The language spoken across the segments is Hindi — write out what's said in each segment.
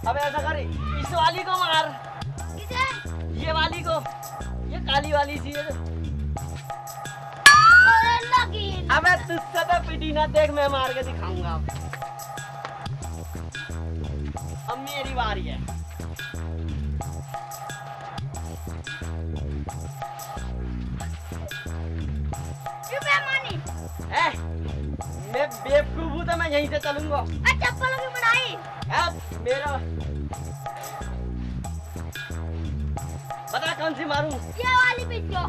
अब ऐसा कर, इस वाली को मार। किसे? ये वाली को, ये काली वाली सी है। लगी। अबे तुझसे तो पिटी ना, देख मैं मार के दिखाऊंगा। अब मेरी बारी है। मैं बेवकूफ हूँ तो मैं यहीं से चलूंगा। चप्पलों की बनाई। मेरा बता कौन सी मारूं? ये वाली पिचो।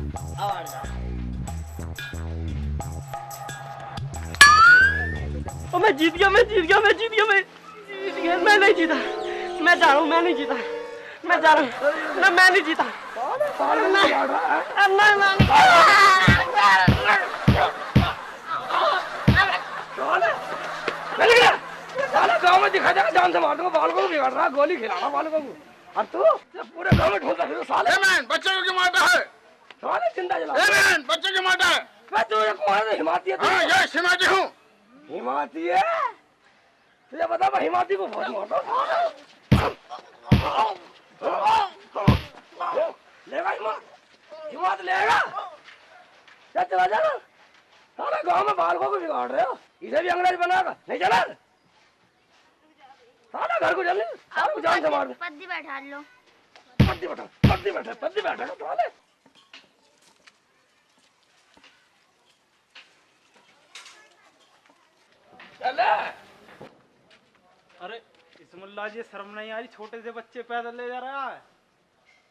मैं जीत गया, मैं नहीं जीता। मैं जा रहा हूँ, मैं नहीं जीता। मैं जा रहा हूँ ना, मैं नहीं जीता। गाँव में दिखा जाएगा, जान से मार दूंगा। बाल को बिगाड़ रहा, गोली खिलाना बाल को। और तू पूरे गाँव में ढूंढता फिर साले। बच्चे को क्यों मारता है? साले जिंदा जला। बच्चे क्यों मारता है? मैं तुझे कौन है? हिमाती है? हाँ, ये हिमाती हूँ। हिमाती है? तुझे बता, मैं हिमाती को बहुत मारता हूँ। लेगा हिमात लेगा? चला जाना। सारे गाँव में बालकों को बिगाड़ रहे हो। इसे भी अंग्रेज बनाएगा? नहीं चला? सारे घर को चलने सारे जान से मार दे। पद्दी बैठा लो। पद्दी बैठा साले। चले। अरे इस मुल्ला जी शर्म नहीं आ रही, छोटे से बच्चे पैदल ले जा रहा है।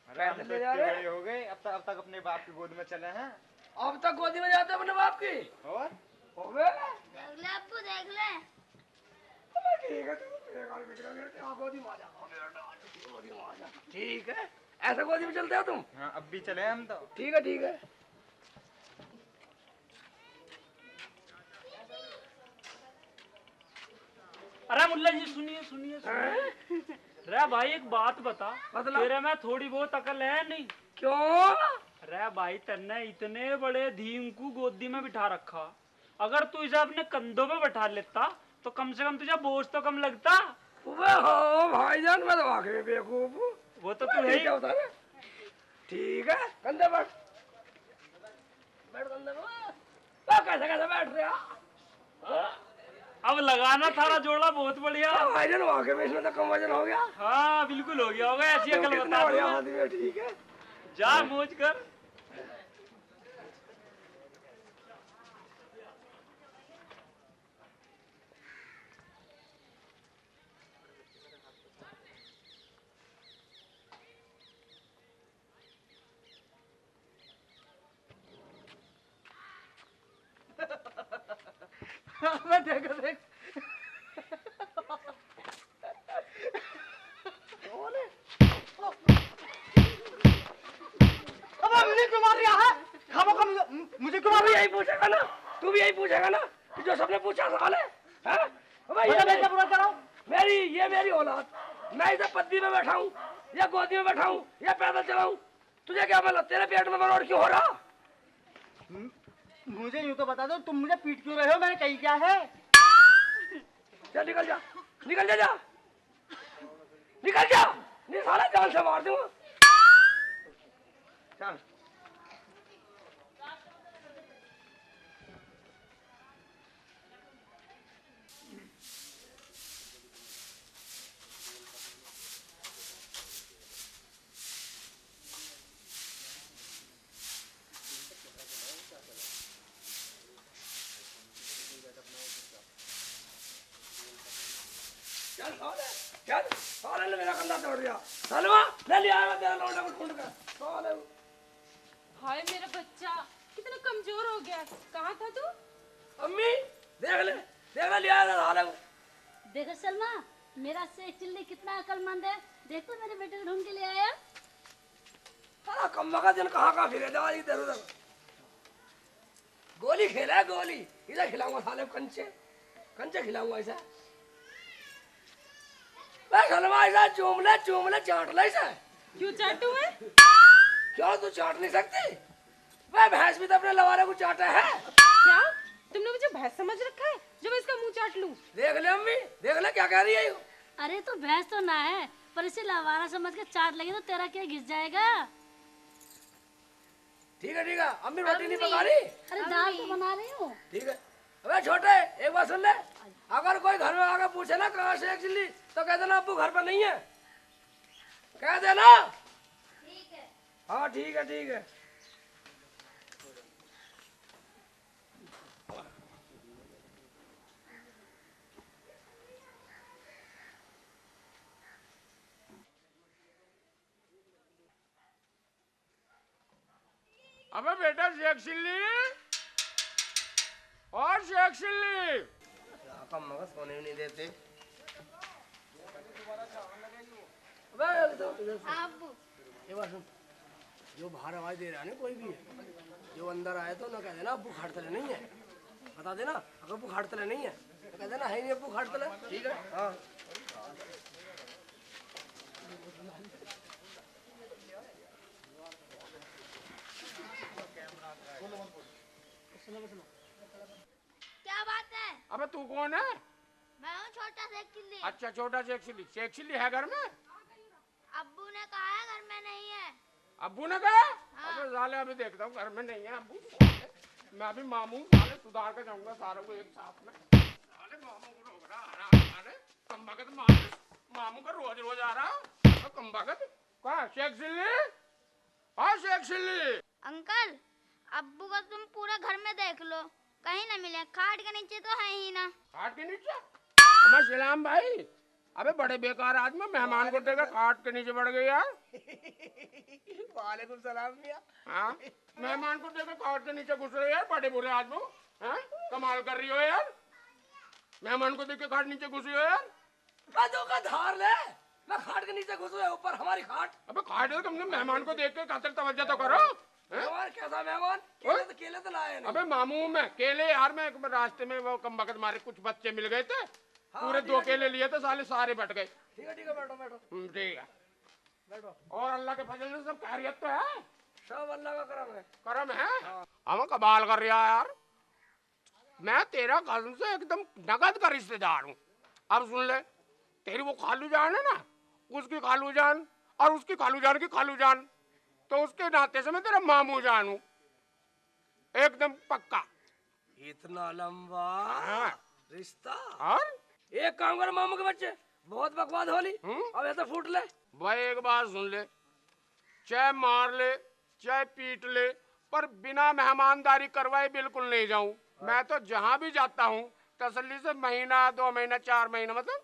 अरे हम बड़े हो गए, अब तक अपने बाप की गोद में चले हैं। अब तक गोदी में जाते अपने बाप की और हो गए। देख ले अब्बू, देख ले। ठीक है, गोदी में आ जा। ठीक है, ऐसे गोदी में चलते हो तुम? हाँ, अब भी चले हम तो। ठीक है ठीक है। अरे मुल्ला जी सुनिए सुनिए सुनिए। रे भाई एक बात बता, तेरे में थोड़ी बहुत अकल है नहीं? क्यों? अरे भाई तन्ने इतने बड़े धीम को गोदी में बिठा रखा, अगर तू इसे अपने कंधों पे बैठा लेता तो कम से कम तुझे बोझ तो कम लगता। हाँ भाईजान, मैं तो वाकई बेवकूफ हूँ। वो तो तू है। ठीक है, कंधे बैठ कंधे कैसे कैसे बैठ रहे हो? अब लगाना थारा जोड़ा बहुत बढ़िया। भाईजान वाकई में इसमें तो कम वजन हो गया। हाँ बिल्कुल हो गया होगा, ऐसी अकल बता दूंगा। ठीक है, जा मौज कर। मैं देखो देख। मुझे क्यों मार रही है? यही पूछेगा ना, तू भी यही पूछेगा ना जो सबने पूछा सवाल है? मेरी औलाद, मैं इसे पद्दी में बैठा हूँ या गोदी में बैठा हूँ या पैदल चलाऊं, तुझे क्या मतलब? तेरे पेट में मरोड़ क्यों हो रहा? मुझे यूँ तो बता दो, तुम मुझे पीट क्यों रहे हो? मैंने कही क्या है? चल निकल जा, निकल जा, निकल जा। नहीं साला जान से मार दूंगा। चल साले ने मेरा कंधा तोड़ दिया। सलमा ले लिया तेरा लौंडा को ढूंढ कर। साले हाय मेरा बच्चा कितना कमजोर हो गया। कहाँ था तू? अम्मी देख ले लिया साले को। देखो सलमा, मेरा से चिल्ली कितना अकलमंद है। देखो मेरे बेटे को ढूंढ के ले आया। साला कम्मा का दिन कहाँ फिरे जा इधर उधर। गोली खेला, गोली इधर खिलाऊंगा साले को। कंचे खिलाऊंगा ऐसा। सलमा ऐसा चूम ले चाट ले ऐसा। क्यों चाटू है? क्यों तू चाट नहीं सकती? वह भैंस भी तो अपने लवारे को चाटा है। क्या तुमने मुझे भैंस समझ रखा है जो मैं इसका मुंह चाट लूं? देख ले अम्मी, देख ले क्या कह रही है। अरे तो भैंस तो ना है, पर इसे लवारा समझ के चाट लगे तो तेरा क्या घिस जाएगा। ठीक है अम्मी रोटी नहीं पका रही? अरे दाल तो बना रही हूँ। ठीक है। अबे छोटे एक बात सुन ले, अगर कोई घर में आकर पूछे ना कहाँ से एक चिल्ली तो कह देना अब्बू घर पर नहीं है, कह देना। ठीक है। हाँ ठीक है। अबे बेटा शेख चिल्ली और शेख चिल्ली। कम मगर सोने भी नहीं देते। अब्बू ये बात सुन, जो बाहर आवाज दे रहा है ना कोई भी है, जो अंदर आए तो ना कह देना अब्बू खाटतले नहीं है, बता देना अगर अब्बू खाटतले नहीं है तो कह देना है नहीं अब्बू खाटतले। ठीक है। हाँ क्या बात है? अबे तू कौन है? मैं हूँ छोटा शेख चिल्ली। अच्छा छोटा शेख चिल्ली। शेख चिल्ली है घर में? अब्बू ने कहा है घर में नहीं है। अब्बू ने कहा? अबे साले अभी देखता हूँ घर में नहीं है अब्बू। मैं अभी मामू साले सुधार के जाऊंगा सारों को एक साथ में। साले मामू को रोक रहा आ रहा साले कम भगत मामू का रोज आ रहा कम भगत। कहाँ शेख चिल्ली? हाँ शेख चिल्ली। अंकल, अब्बू को तुम पूरा घर में देख लो, कहीं ना मिले। खाट के नीचे तो है ही ना। खाट के नीचे? हमारे सलाम भाई। अबे बड़े बेकार आदमी, मेहमान को देखकर खाट के नीचे बढ़ गए यार। वालेकुम सलाम भैया। हाँ मेहमान को देखकर खाट के नीचे घुस रहे यार, बड़े बुरे आदमी। हाँ कमाल कर रही हो यार, मेहमान को देख के खाट नीचे घुस रही हो यार। बाजू का धार ले, मैं खाट के नीचे घुस गया ऊपर हमारी खाट। अबे खाट है, तुमने मेहमान को देख के खातिर तवज्जो तो करो। मेहमान कैसा मेहमान? केले तो लाए नहीं। अबे मामू में केले यार, मैं एक रास्ते में वो कम बखत मारे कुछ बच्चे मिल गए थे, पूरे 2 केले लिए थे, सारे बट गए। ठीक है बैठो। ठीक है बैठो। और अल्लाह के फजल से सब खैरियत तो है? सब अल्लाह का करम है। करम है। हम कमाल कर रहा है यार, मैं तेरा कसम से एकदम नगद का रिश्तेदार हूँ। अब सुन ले, तेरी वो खालू जान है ना, उसकी खालू जान और उसकी खालू जान की खालू जान, तो उसके नाते से मैं तेरा मामू जान हूँ एकदम पक्का। इतना लंबा हाँ। रिश्ता। और एक काम कर मामू के बच्चे, बहुत बकवास होली, अब ऐसा फूट ले। भाई एक बात सुन ले, चाहे मार ले चाहे पीट ले, पर बिना मेहमानदारी करवाए बिल्कुल नहीं जाऊं। मैं तो जहां भी जाता हूं तसल्ली से महीना 2 महीना 4 महीना, मतलब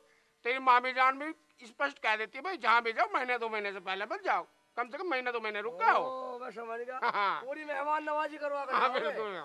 तेरी मामी जान भी स्पष्ट कह देती है भाई जहां भी जाओ महीने 2 महीने से पहले मत जाओ, कम से कम महीना 2 महीने रुक जाओ। मैं समझ गया। हाँ। पूरी मेहमान नवाजी करवा कर हाँ जाओगे। बिल्कुल।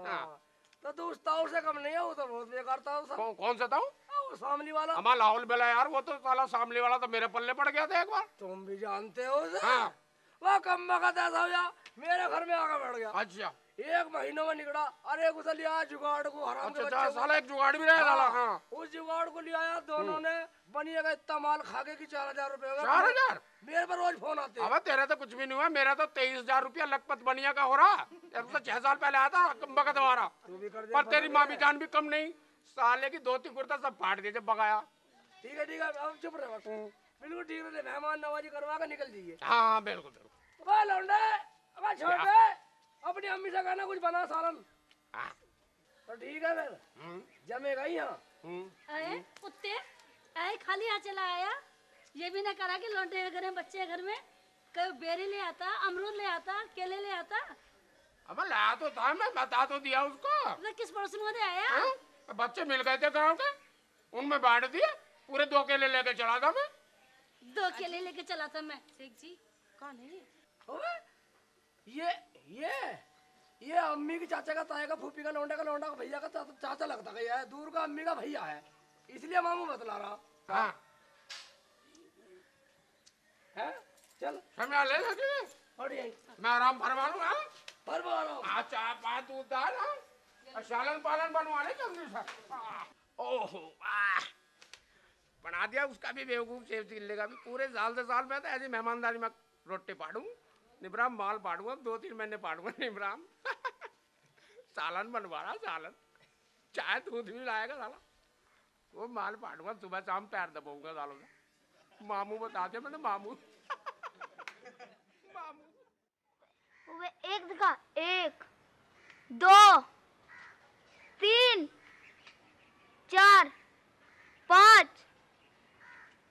हाँ। तो तू उस ताऊ से कम नहीं है, वो तो बहुत बेकार ताऊ था। कौन सा था वो सामने वाला। हमारा लाहौल बेला यार, वो तो साला सामने वाला तो मेरे पल्ले पड़ गया था एक बार। तुम भी जानते हो उसे? हाँ। वो कम बखत ऐसा हो जा, मेरे घर में आकर बैठ गया। अच्छा 1 महीने में निकला। अरे उसे लिया जुगाड़ को, हराम के अच्छा बच्चे को। साला एक जुगाड़ भी रहा साला। हाँ उस जुगाड़ को ले आया, दोनों ने बनिएगा इतना माल खा के कि 4000 रुपए हो गए। 4000? मेरे पर रोज फोन आते हैं। अब तेरा तो कुछ भी नहीं हुआ, मेरा तो 23,000 रुपया लखपत बनिया का हो रहा। अब तो 6 साल पहले आया था बगत हमारा, पर तेरी मामी जान भी कम नहीं, साले की धोती कुर्ता सब फाड़ दिए जब बगाया। ठीक है अब चुप रहे बस। बिल्कुल ठीक है, मेहमान नवाजी करवा कर निकल जाइए। हाँ बिल्कुल बिल्कुल। लौंडे अब छोटे अपनी अम्मी से कहना कुछ बना सालन। तो ठीक है फिर जमेगा ही। यहाँ अरे कुत्ते, अरे खाली यहाँ चला आया, ये भी ना करा कि लौंडे घर में बच्चे घर में कभी बेरी ले आता, अमरूद ले आता, केले ले आता। अब लाया तो था, मैं बता तो दिया उसको। तो किस पड़ोसन में आया? हाँ? बच्चे मिल गए थे गाँव के, उनमें बांट दिए, पूरे 2 केले लेके चला था मैं। 2 केले लेके चला था मैं। शेख जी कौन है ये अम्मी की चाचा का, ताए का, फूफी का, लौंडा का भैया का चाचा लगता है, दूर का अम्मी का भैया है, इसलिए मामू बतला रहा। हाँ है चल समझा ले सके, बढ़िया मैं आराम फरमा लूँ। हाँ फरमा रहा हूँ। चाय पा दूध दाल, और सालन पालन बनवा ले जल्दी से। ओहो बना दिया उसका भी बेवकूफ, सेव चिल्ले का भी। पूरे साल से साल में तो ऐसी मेहमानदारी में रोटी पाड़ू, निब्राम माल पाड़ूंगा, 2-3 महीने पाड़ूंगा निब्राम। सालन बनवा रहा, सालन चाय दूध भी लाएगा साला, वो माल पाड़ूंगा, सुबह शाम पैर दबाऊंगा सालों से। मामू बता दे मैंने मामू। मामू वे एक दिखा, 1 2 3 4 5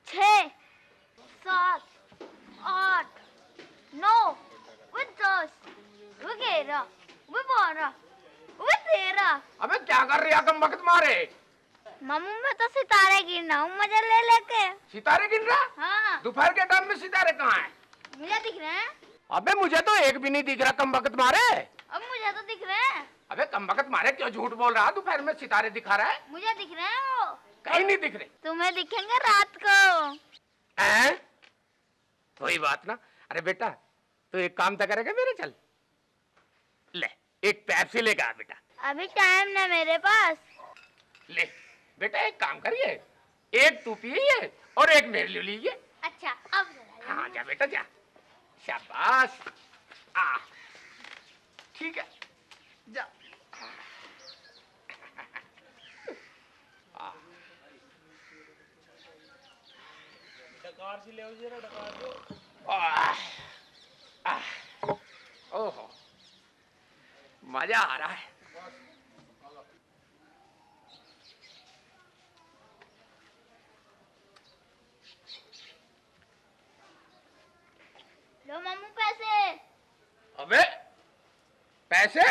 6 7 8 9 वे 10 वे 11 वे 12 वे 13। अबे क्या कर रही है कम वक्त मारे? मामू मैं तो सितारे गिनना हूँ मजा ले लेके। सितारे गिन रहा? हाँ दोपहर के टाइम में सितारे कहाँ हैं? मुझे दिख रहे हैं। अबे मुझे तो एक भी नहीं दिख रहा कम वक्त मारे। अब मुझे तो दिख रहे हैं। अबे कम वक्त मारे क्यों झूठ बोल रहा? दोपहर में सितारे दिखा रहा है? मुझे दिख रहे हैं वो। कहीं नहीं दिख रहे। तुम्हें दिखेंगे रात को। हैं? कोई बात ना। अरे बेटा तू एक काम तो करेगा मेरे? चल ले एक पेप्सी लेके आ बेटा। अभी टाइम ना मेरे पास। ले बेटा एक काम करिए, एक तू पिए और एक मेरे लिए लीजिए। अच्छा अब जरा हाँ जा बेटा जा, शाबाश। आ ठीक है जा। डकार से ले जरा, डकार दो। ओहो मजा आ रहा है। लो मामू पैसे। अबे पैसे?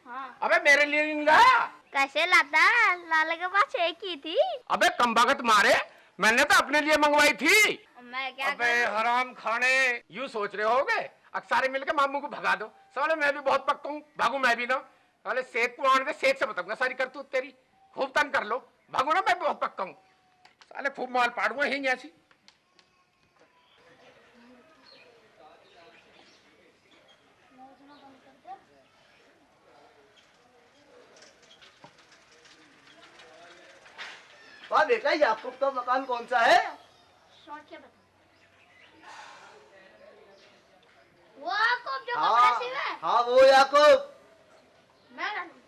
हाँ अबे मेरे लिए नहीं लाया? कैसे लाता? लाला के पास एक ही थी। अबे कम वक्त मारे, मैंने तो अपने लिए मंगवाई थी। मैं क्या अबे हराम खाने, यूं सोच रहे होगे अक्सारे मिलके मामू को भगा दो। साले मैं भी बहुत पक्का हूँ, भागू मैं भी ना। साले सेठ को आने दे, सेठ से बताऊंगा सारी करतूत तेरी। खूब तंग कर लो, भागू ना, मैं बहुत पक्का हूँ। साले खूब माल पाड़ूंगा ही ऐसी। वाह बेटा याकूब का मकान कौन सा है? सोच के बता। वो याकूब जो हाँ कपड़े सिले? हाँ वो याकूब। मैं डालूं।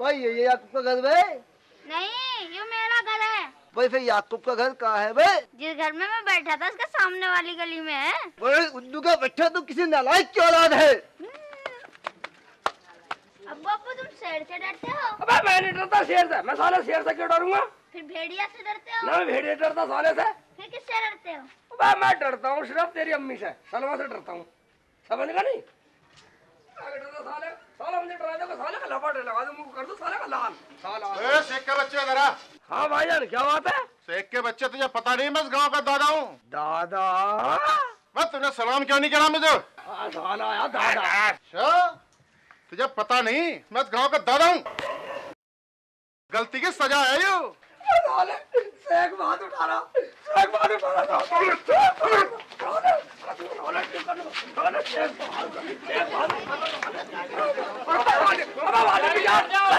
भाई ये याकूब का घर है? नहीं ये मेरा घर है। भाई फिर याकूब का घर कहाँ है भाई? जिस घर में मैं बैठा था उसके सामने वाली गली में है। भाई उद्दू का बच्चा तो किसी नालायक की औलाद है। अब अब्बू तुम शेर से डरते हो? अबे मैं नहीं डरता शेर से, मैं साले शेर से क्यों डरूंगा? फिर भेड़िया से डरते हो? ना मैं भेड़िया डरता साले से। फिर किससे डरते हो? अबे मैं डरता हूँ सिर्फ तेरी अम्मी से, सलमा से डरता हूँ। समझ गया नहीं? आगे डरता साले, साला मुझे डरा दो, साले का लपाटे लगा दो, मुंह कर दो साले का लाल। साला। शेख के बच्चे जरा। हाँ भाईजान क्या बात है? शेख के बच्चे तुझे पता नहीं मैं इस गांव का दादा हूँ। दादा? मैं तुमने सलाम क्यों नहीं करा मुझे? साला यार दादा। अच्छा तुझे पता नहीं मैं इस गांव का दादा हूँ। गलती की सजा है यो। साले शेख बात उठा रहा, शेख बात उठा रहा।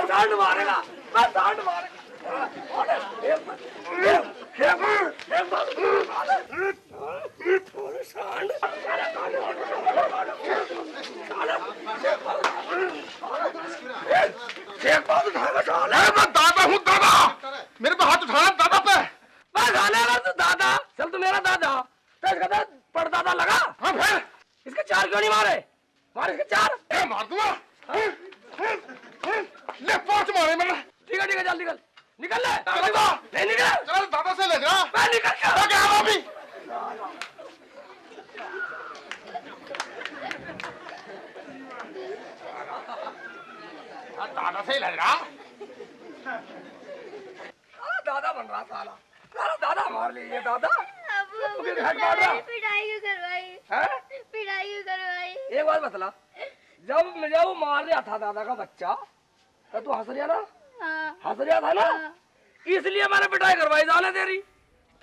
सांड मारेगा, मैं सांड मैं दादा हूँ दादा। मेरे पे हाथ उठाना दादा पे। दादा चल तू मेरा दादा तो इसका परदादा लगा। हाँ फिर इसके चार क्यों नहीं मारे? मार इसके चार। मार दूंगा। ले पांच मारे मैंने। ठीक है जल्दी निकल निकल ले। दादा नहीं निकल। चल दादा से ले जा। मैं निकल क्या अभी? से ही लग रहा। दादा बन रहा साला, साला दादा मार लीजिए दादा। अब्बू फिर घर मार रहा। पिटाई क्यों करवाई? हैं? पिटाई क्यों करवाई? एक बात बतला, जब मुझे वो मार रहा था दादा का बच्चा, तो तू हंस रहा ना? हाँ। हंस रहा था ना? इसलिए मैंने पिटाई करवाई जाने तेरी,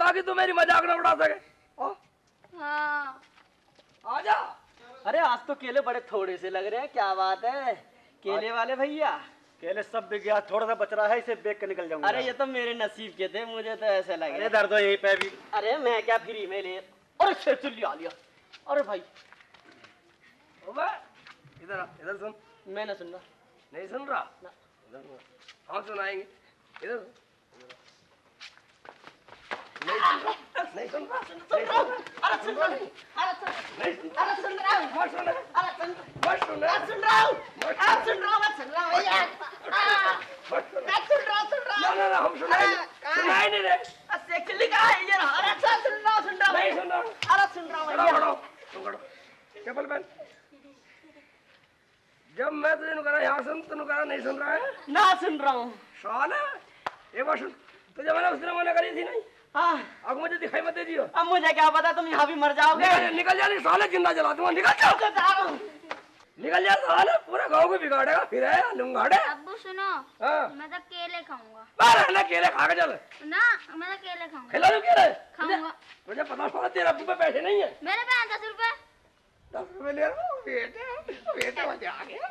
ताकि तू मेरी मजाक न उड़ा सके। हाँ। आजा। अरे आज तो केले बड़े थोड़े से लग रहे हैं, क्या बात है केले वाले भैया? केले सब बिक गया, थोड़ा सा बच रहा है, इसे बेच के निकल जाऊंगा। अरे ये तो मेरे नसीब के थे, मुझे तो ऐसे लगे। अरे दर्द हो यहीं पे भी। अरे मैं क्या फ्री में ले, अरे से चिल्ली आ लिया। अरे भाई इधर इधर सुन। मैं ना सुनना। नहीं सुन रहा ना। हम सुनाएंगे। इधर नहीं सुन रहा। नहीं सुन रहा। अरे सुन रहा हूँ, अरे सुन रहा हूँ, मत सुन। अरे सुन मत सुन। मैं सुन रहा हूँ, मैं सुन रहा हूँ भैया। मैं सुन रहा हूँ। ना हम सुनाए नहीं रे। चिल्ली कहाँ है ये? अरे अच्छा सुन रहा हूँ नहीं सुन रहा। अरे सुन रहा हूँ भैया। चप्पल पहन। जब मैं तुझे नुकरा यहाँ सुन, तो नुकरा नहीं सुन रहा है? ना सुन रहा हूँ। साला एक बार सुन, तुझे मैंने उस दिन मना करी थी नहीं? हाँ। अब मुझे दिखाई मत दे दियो। अब मुझे क्या पता, तुम यहाँ भी मर जाओगे। निकल जा, नहीं साले जिंदा जला दूंगा। निकल जा, निकल जा साले, पूरा गाँव को बिगाड़ेगा फिर है लुंगाड़े। अब्बू सुनो, हाँ। मैं तो केले खाऊंगा। बाहर ना केले खा के चल। ना, मैं तो केले खाऊंगा। खिला दो केले। खाऊंगा। मुझे पता साला तेरे अब्बू पे पैसे नहीं है। मेरे पे 10 रुपए। 10 रुपए ले रहा हूँ। बेटे मजा आ गया।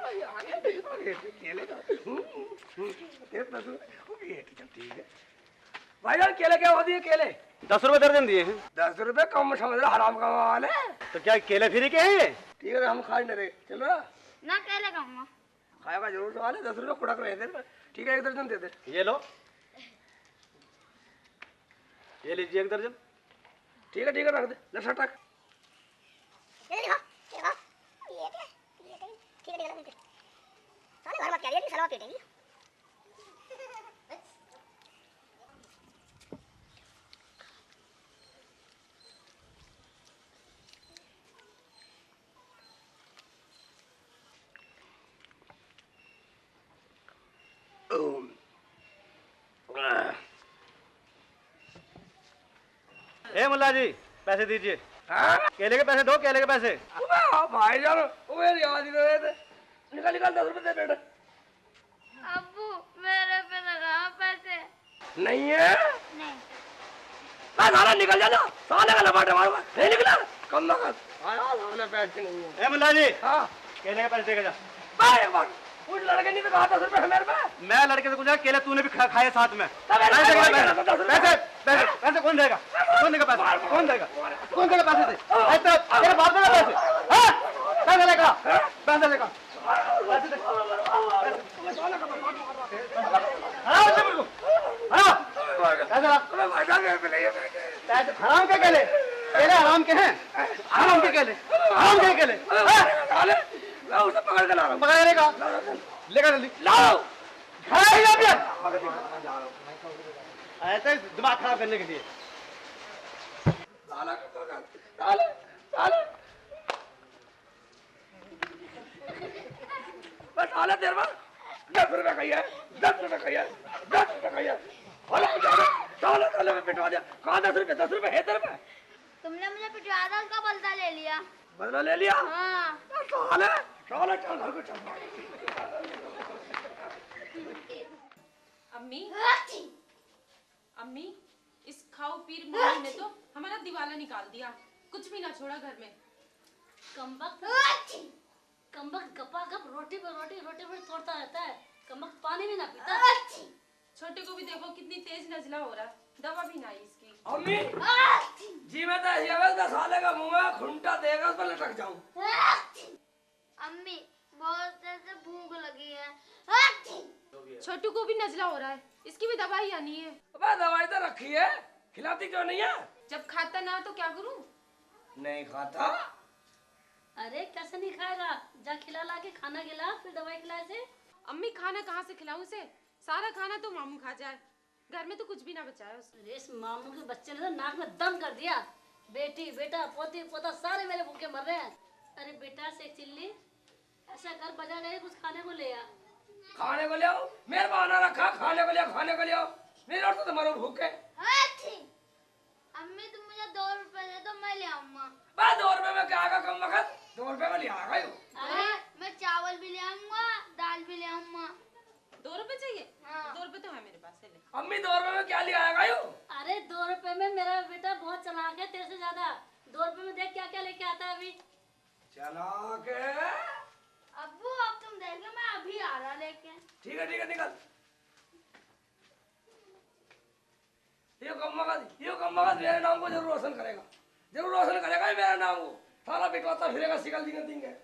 बेटे केले का। तेरे 10 रुपए। बेटे चल ठीक है। भाईजान केले क्या होती है? केले 10 रुपए दर्जन दिए हैं। 10 रुपए कम समझ रहा, हराम का माल है। तो क्या केले फ्री के हैं? ठीक है हम खा नहीं रहे, चलो ना। ना केले खाऊंगा। खाएगा जरूर सवाल है, 10 रुपए कुड़क रहे थे। ठीक है 1 दर्जन दे दे। ये लो, ये लीजिए 1 दर्जन। ठीक है रख दे। ले सटक। ए मुल्ला जी, पैसे दीजिए। हाँ? केले के पैसे दो, केले के पैसे। भाईजान वो याद ही रहे थे। निकल 10 रुपए दे बेटा। अब्बू मेरे पे लगा पैसे। नहीं है? नहीं। साला निकल जा, साले का लपाटे मारूंगा। नहीं निकला कम ना कर। साले पैसे नहीं है। ए मुल्ला जी, हाँ केले के पैसे देगा जा। एक बार उस लड़के ने तो कहा 10 रुपए है मेरे पे। मैं लड़के से पूछा, केले तूने भी खाए साथ में। मेरे पैसे पे पैसे पैसे, 10 रुपए। पैसे पैसे पैसे कौन देगा? कौन देगा पैसे? कौन देगा? कौन देगा पैसे? दे तेरे बाप देगा पैसे? हाँ? पैसे लेगा, पैसे लेगा। पैसे दे। हाँ बच्चे मेरे को, हाँ पैसे ला। पैसे हराम के केले, केले हराम के हैं। हराम के केले, हराम के केले। साले मैं उसे पकड़ के ला रहा हूँ। पकड़ लेगा, लेगा जल्दी लाओ। खाए ही ना ऐसे दिमाग खराब करने के लिए। साला साले साले बस साले तेरे पास 10 रुपए कही है, 10 रुपए कही है, 10 रुपए कही है। साले साले में पिटवा दिया। कहाँ 10 रुपए? 10 रुपए है तेरे पे? तुमने मुझे पिटवाया था, उसका बदला ले लिया। बदला ले लिया? हाँ। साले साले चल घर को चल। अम्मी इस खाओ पीर मम्मी ने तो हमारा दिवाला निकाल दिया, कुछ भी ना छोड़ा घर में। कमबख्त गपा गप रोटी पर तोड़ता रहता है। कमबख्त पानी भी ना पीता। छोटे को भी देखो कितनी तेज नजला हो रहा है, दवा भी नहीं इसकी। अम्मी जी मैं तो ये साले का मुंह में खुंटा देगा, उस पर लटक जाऊं। अम्मी बहुत देर से भूख लगी है। छोटू को भी नजला हो रहा है, इसकी भी दवाई आनी है। अबे दवाई तो रखी है, खिलाती क्यों नहीं है? जब खाता ना तो क्या करूं? नहीं खाता। अरे कैसे नहीं खाएगा? जा खिला ला के खाना खिला, फिर दवाई खिलाए से। अम्मी खाना कहाँ से खिलाऊं उसे? सारा खाना तो मामू खा जाए, घर में तो कुछ भी ना बचा है उसने। अरे इस मामू के बच्चे ने तो नाक में दम कर दिया। बेटी बेटा पोती पोता सारे मेरे भूखे मर रहे हैं। अरे बेटा से चिल्ली ऐसा कर, बजा गए कुछ खाने को ले आ। खाने को ले आओ, मेरे बहाना रखा खाने को ले आओ, खाने को ले आओ। नहीं लौटता तो मरो भूखे। अम्मी तुम मुझे 2 रुपए दे दो, मैं ले आऊंगा। बस 2 रुपए में क्या आएगा कम वक्त, 2 रुपए में ले आएगा यो। अरे मैं चावल भी ले आऊंगा, दाल भी ले आऊंगा। 2 रुपए चाहिए? हाँ। 2 रुपए तो है मेरे पास, ले। अम्मी 2 रुपए में क्या ले आएगा यो? अरे 2 रुपए में मेरा बेटा बहुत चालाक है तेरे से ज्यादा। 2 रुपए में देख क्या क्या लेके आता है अभी। चालाक है। अब्बू अब तुम देख लो, मैं अभी आ रहा लेके। ठीक है निकल। ये कम वक्त मेरे नाम को जरूर रोशन करेगा ही मेरा नाम को। थाला पिटवाता फिरेगा, शिकल देंगे।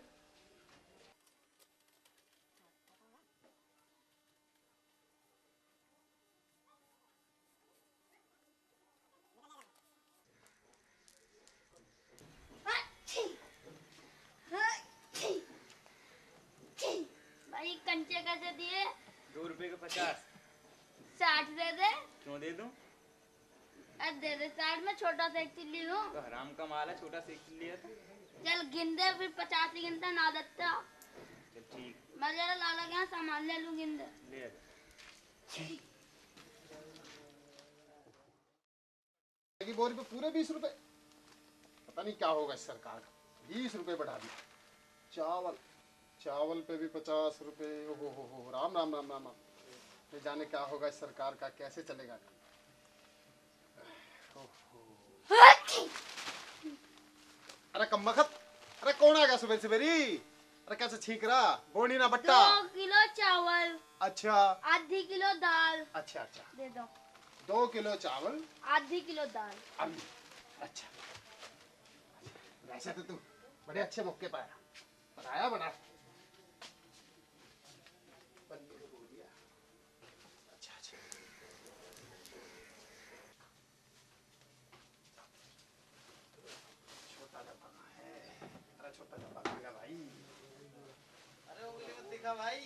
भाई कंचे कैसे दिए? 2 रुपए के 50। 60 दे दे। क्यों दे दूं? दे दे 60 में छोटा सा एक चिल्ली लूं। तो हराम का माल है, छोटा सा एक लिया था। चल गिन दे, फिर 50 ही गिनता ना देता। चल ठीक, मैं जरा लाला के यहाँ सामान ले लूं, गिन दे। ले आ। की बोरी पे पूरे 20 रुपए। पता नहीं क्या होगा इस सरकार का, 20 रुपए बढ़ा दिए। चावल पे भी 50 रुपए। ओहो हो, राम राम राम राम। नहीं जाने क्या होगा इस सरकार का, कैसे चलेगा। अरे कमबख्त, अरे कौन आ गया सुबह सवेरी? अरे कैसे छींक रहा, बोनी ना बट्टा। 2 किलो चावल। अच्छा। आधी किलो दाल। अच्छा दे दो। 2 किलो चावल, आधी किलो दाल। अच्छा। वैसे तो तू बड़े अच्छे मौके पर आया, बताया बना। अच्छा। छोटा डब्बा है, अरे छोटा डब्बा कहाँ भाई? अरे उंगली मत दिखा भाई।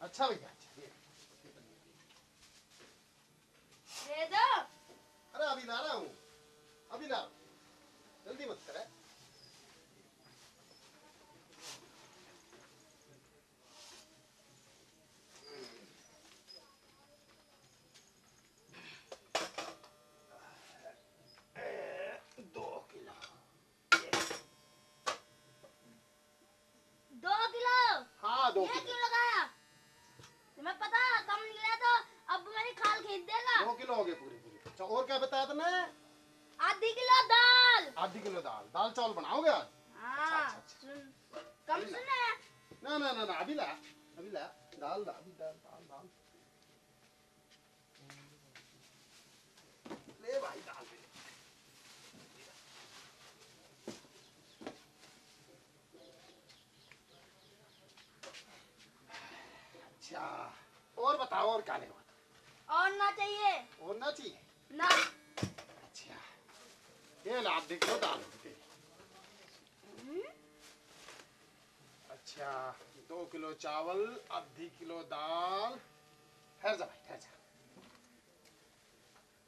अच्छा भैया, दे दो। अरे अभी ला रहा हूँ, अभी ला, जल्दी मत करे। हाँ 2 ये क्यों लगाया? तुम्हें पता कम निकला तो अब मेरी खाल खींच देगा। 2 किलो हो गए पूरी। अच्छा और क्या बताया तुमने? आधी किलो दाल। आधी किलो दाल चावल बनाओगे आज? हाँ। कम सुना है? ना अभी ला दाल। ले भाई दाल ले। अच्छा और बताओ, और क्या लेगा? और ना चाहिए? और ना चाहिए ना। अच्छा ये ला, आधी किलो दाल। अच्छा 2 किलो चावल, आधी किलो दाल। ठहर जा भाई, ठहर जा।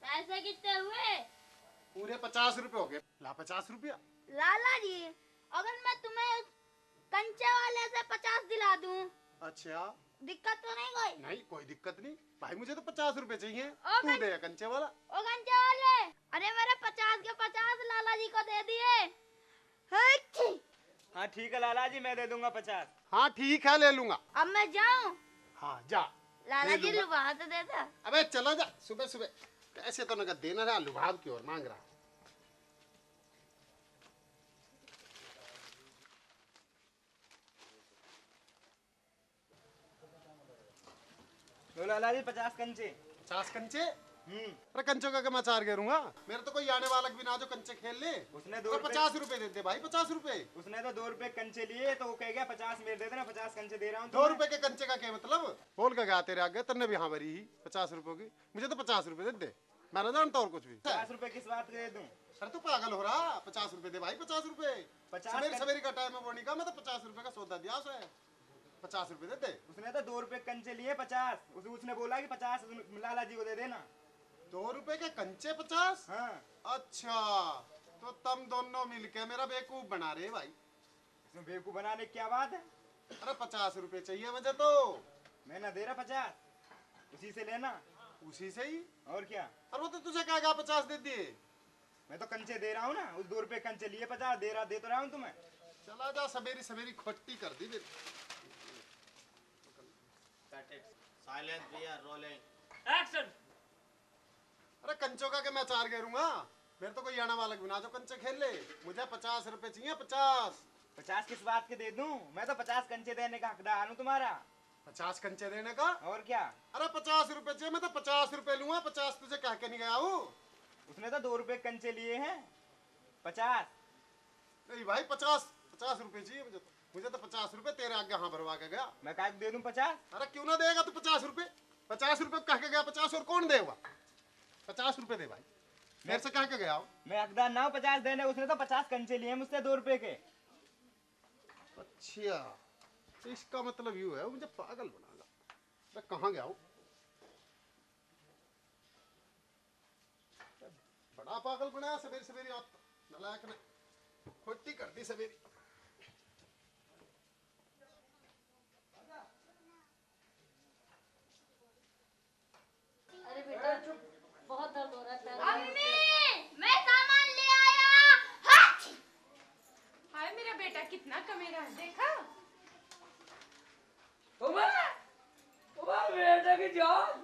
पैसे कितने हुए? पूरे 50 रुपए हो गए। ला 50 रुपया। लाला जी, अगर मैं तुम्हें कंचे वाले से 50 दिला दूं, अच्छा दिक्कत तो नहीं कोई? नहीं कोई दिक्कत नहीं भाई, मुझे तो 50 रुपए चाहिए। ओ तू दे कंचे वाला। ओ कंचे वाले, अरे मेरे 50 के 50 लाला जी को दे दिए। हाँ ठीक है लाला जी, मैं दे दूंगा 50। हाँ ठीक है, ले लूंगा। अब मैं जाऊं? हाँ जा। लाला जी लुभा तो देता। अबे चला जा, सुबह पैसे तो नगद देना रहा, लुभाव की ओर मांग रहा। लो लाला जी 50 कंचे। 50 कंचे? अरे कंचों का मैं 4 घेरूंगा। मेरे तो कोई आने वाला भी ना जो कंचे खेल ले। उसने 50 रुपए देते भाई, 50 रुपए। उसने तो 2 रुपए कंचे लिए तो वो कह गया 50 मेरे दे देना, 50 कंचे दे रहा हूँ। 2 रुपए के कंचे का क्या मतलब? बोल का गया तेरे आगे, तेने भी हाँ भरी ही 50 रुपए की। मुझे तो 50 रुपए दे, मैं ना जानता और कुछ भी। 50 रुपए किस बात के दे दूं? अरे तू पागल हो रहा, 50 रुपए दे भाई, 50 रुपए। सवेरे का टाइम है बोनी का, मैं तो 50 रुपए का सौदा दिया उसे। 50 रुपए देते। उसने तो 2 रुपए कंचे लिए 50, उसने बोला कि 50 लाला जी को दे देना। 2 रुपए के कंचे 50? हाँ। अच्छा तो तुम दोनों मिलके मेरा बेवकूफ बना रहे भाई। इसमें बेवकूफ बनाने की क्या बात है? अरे 50 रुपए चाहिए मुझे तो। मैं ना दे रहा 50, उसी से लेना। उसी से ही? और क्या? अरे वो तो तुझे कहा 50 दे दिए। मैं तो कंचे दे रहा हूँ ना, उस 2 रुपए कंचे लिए 50 दे तो रहा हूँ तुम्हें। चला जा, सवेरी सवेरी खोटी कर दी मेरी। साइलेंस भैया, रोलिंग एक्शन। अरे कंचों का के मैं 4 घेरूंगा, मेरे तो कोई आना वालक बिना जो कंचे खेल ले। मुझे 50 रुपए चाहिए, 50। 50 किस बात के दे दूं? मैं तो 50 कंचे देने का हकदार हूँ तुम्हारा। 50 कंचे देने का? और क्या? अरे 50 रुपए चाहिए, मैं तो 50 रुपए लूंगा। 50 तुझे कह के नहीं गया हूँ। उसने तो 2 रुपए कंचे लिए हैं। 50 नहीं भाई, 50 रुपए चाहिए मुझे तो। मुझे तो 50 रुपए तेरे आगे हाँ भरवा के गया। मैं काहे दे दूं 50? अरे क्यों ना देगा तू 50 रुपए? 50 रुपए कह के गया, 50 और कौन देगा? 50 रुपए दे भाई, मेरे से कह के गया हूँ। मैं हकदार ना हूं 50 देने। उसने तो 50 कंचे लिए मुझसे 2 रुपए के। अच्छा, तो इसका मतलब यूं है मुझे पागल बनाना। मैं कहाँ गया हूँ? बड़ा पागल बनाया सवेरे सवेरे। आप नलायक ने खोटी कर दी सवेरे। अरे बेटा बहुत दर्द हो रहा है पैर में। अम्मी मैं सामान ले आया। हट! हाय मेरा बेटा कितना कमेरा है, देखा? बेटे की जान,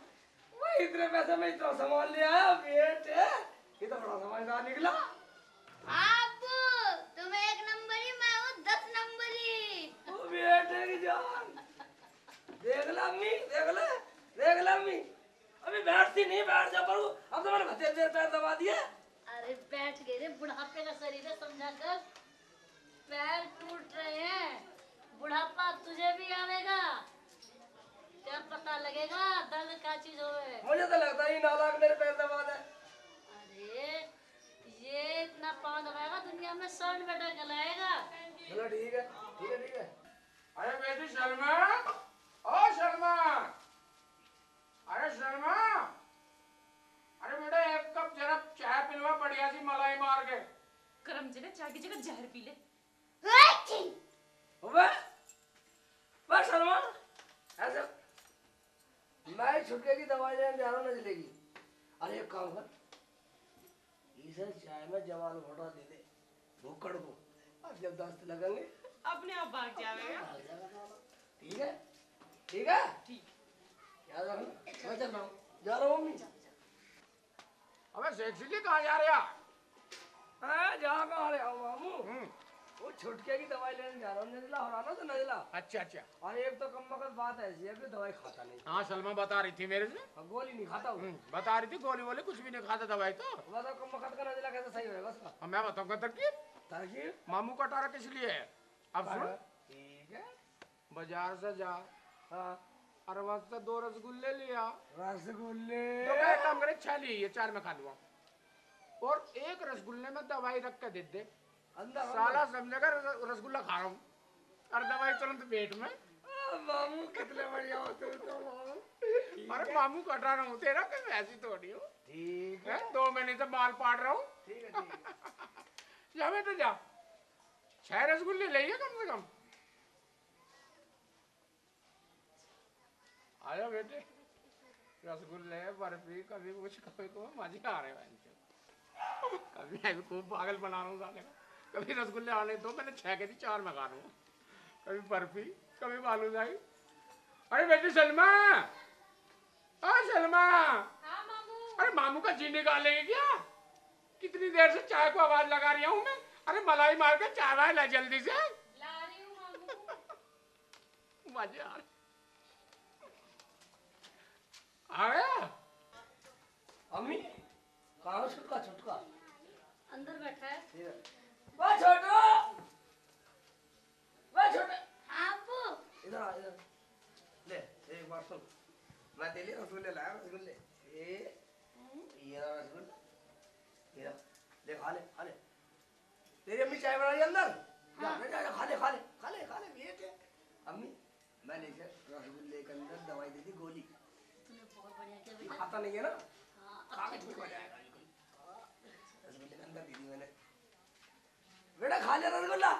वो इतने पैसे में इतना सामान ले आया बेटे। ये तो बड़ा समझदार निकला। अब्बू तुम 1 नंबरी, मैं हूँ 10 नंबरी। ओ बेटे की जान, देख ला अम्मी, देख ला अम्मी। अभी बैठती नहीं, बैठ जा पर अब तो मैंने भतीजे पैर दबा दिए। अरे बैठ गए रे, बुढ़ापे का शरीर है, समझा कर। पैर टूट रहे हैं, बुढ़ापा तुझे भी आवेगा, क्या पता लगेगा दर्द क्या चीज होवे। मुझे तो लगता ही नालायक मेरे पैर दबा दे। अरे ये इतना पाँव दबाएगा दुनिया में 100 बेटा जलाएगा। चलो ठीक है, ठीक है, ठीक है। अरे बेटी शर्मा, ओ शर्मा, अरे शर्मा, अरे बेटा एक कप जरा चाय पिलवा, बढ़िया सी मलाई मार के। करम जी ने चाय की जगह जहर पी ले। बस शर्मा, ऐसे मैं छुटके की दवाई लेने जा रहा हूँ, नजलेगी। अरे एक काम कर, इसे चाय में जवान भोटा दे दे भूखड़ को। अब जब दस्त लगेंगे अपने आप भाग जाएगा। ठीक है, ठीक है, ठीक। याद रखना, मैं चल रहा हूँ, जा रहा हूँ मम्मी। अबे सेक्सी कहाँ जा रहे हैं? जहाँ कहाँ रहे हो मामू? वो छुटके की दवाई लेने जा रहा हूँ। नजला हो रहा ना, तो नजला। अच्छा अच्छा। और एक तो कम वक्त बात ऐसी है कि दवाई खाता नहीं। हाँ सलमा बता रही थी मेरे से। गोली नहीं खाता हूँ। बता रही थी गोली वोली कुछ भी नहीं खाता, दवाई तो। बताओ कम वक्त का नजला कैसे सही होएगा उसका? अब मैं बताऊंगा तरकीब। मामू का टारा किस लिए है? अब सुन, ठीक है। बाजार से जा, हाँ, और वहां से 2 रसगुल्ले लिया। रसगुल्ले तो क्या काम करे, 6 लिए, 4 में खा लूंगा। और 1 रसगुल्ले में दवाई रख के दे दे, अंदर साला समझेगा रसगुल्ला खा रहा हूँ और दवाई तुरंत पेट में। मामू कितने बढ़िया होते हो तो मामू। अरे मामू कटा रहा हूँ तेरा, कभी ऐसी थोड़ी हूँ। ठीक है, 2 महीने से बाल पाड़ रहा हूँ। ठीक है, ठीक है। जा बेटा जा, 6 रसगुल्ले ले कम से कम। आया बेटे, रसगुल्ले बर्फी, कभी कुछ कभी को मजे आ रहे हैं। कभी मैं भी खूब पागल बना रहा हूँ साले का। कभी रसगुल्ले आने दो, मैंने 6 के थी 4 में खा रहा हूँ। कभी बर्फी, कभी बालूशाही। अरे बेटी सलमा, सलमा। हाँ मामू। अरे मामू का जी निकालेंगे क्या? कितनी देर से चाय को आवाज लगा रही हूँ मैं। अरे मलाई मार के चाय वाय ला जल्दी से। ला रही हूँ मामू। मजे आ रहे। आ गया? अम्मी कहाँ छुटका? छुटका अंदर बैठा है। वाह छोटू, वाह छोटे। अब्बू इधर आ, इधर ले। एक बार सुन, मैं तेरे लिए रसगुल्ले लाया, रसगुल्ले। ये रसगुल्ला, ये ले, खा ले, खा ले। तेरी अम्मी चाय बनाई अंदर। जा जा जा, खा ले, खा ले, खा ले, खा ले बेटे। अम्मी मैंने इसे रसगुल्ले के अंदर दवाई दी थी, गोली। तूने बहुत बढ़िया किया बेटा। खाता नहीं है ना, हाँ, खा के ठीक हो जाएगा। रसगुल्ले के अंदर दी थी मैंने। बेटा खा ले रसगुल्ला,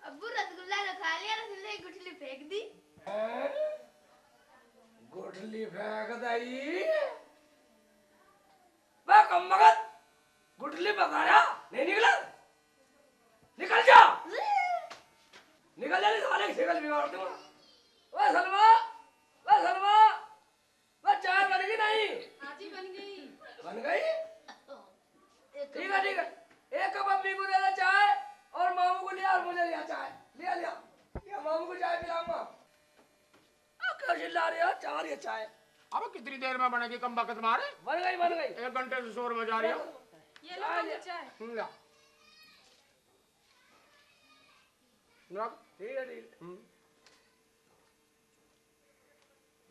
अब्बू रसगुल्ला तो खा लिया, रसगुल्ले की गुठली फेंक दी। गुठली फेंक दई। मैं कम मगत गुठली पकाया नहीं निकला। निकल जा, निकल जा, साले सिगल बिगाड़ दूंगा। वो सलमा, वो सलमा, वो चाय बन गई नहीं? हाँ जी बन गई। बन गई? ठीक है ठीक है, एक कप अम्मी को दे दे चाय और मामू को लिया और मुझे लिया चाय। लिया लिया, या मामू को चाय पिलाऊंगा। अब क्या चिल्ला रहे हो? चाह रही है चाय। अब कितनी देर में बनेगी कम बकत मारे? बन गई बन गई। 1 घंटे से शोर मचा रही हो। ये लो पानी चाय। ला ठीक है ठीक है।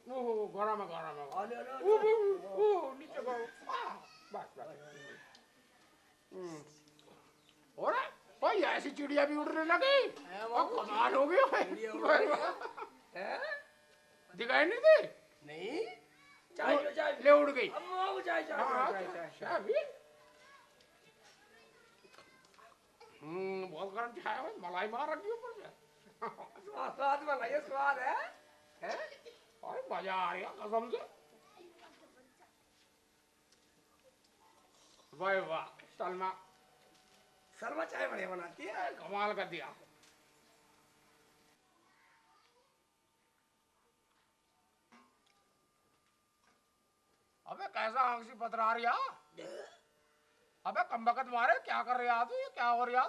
ओहो गरम है गरम है। आ ले आ ओह नीचे गो। बस बस। और भाई ऐसी चिड़िया भी उड़ने लगी। कमाल हो गया। दिखाई नहीं दी? नहीं, चाय लो चाय ले उड़ गई। अम्मा को चाय चाय चाय भी। बहुत गर्म चाय है, मलाई मार रखी ऊपर से। स्वाद मलाई स्वाद है। अरे मजा आ रहा कसम से। वाह वाह सलमा, सलमा चाय बढ़िया बनाती है। कमाल कर दिया। अबे कैसा आंख सी पतरा रही है? अबे कम बकत मारे क्या कर रहे तू? ये क्या हो रहा है?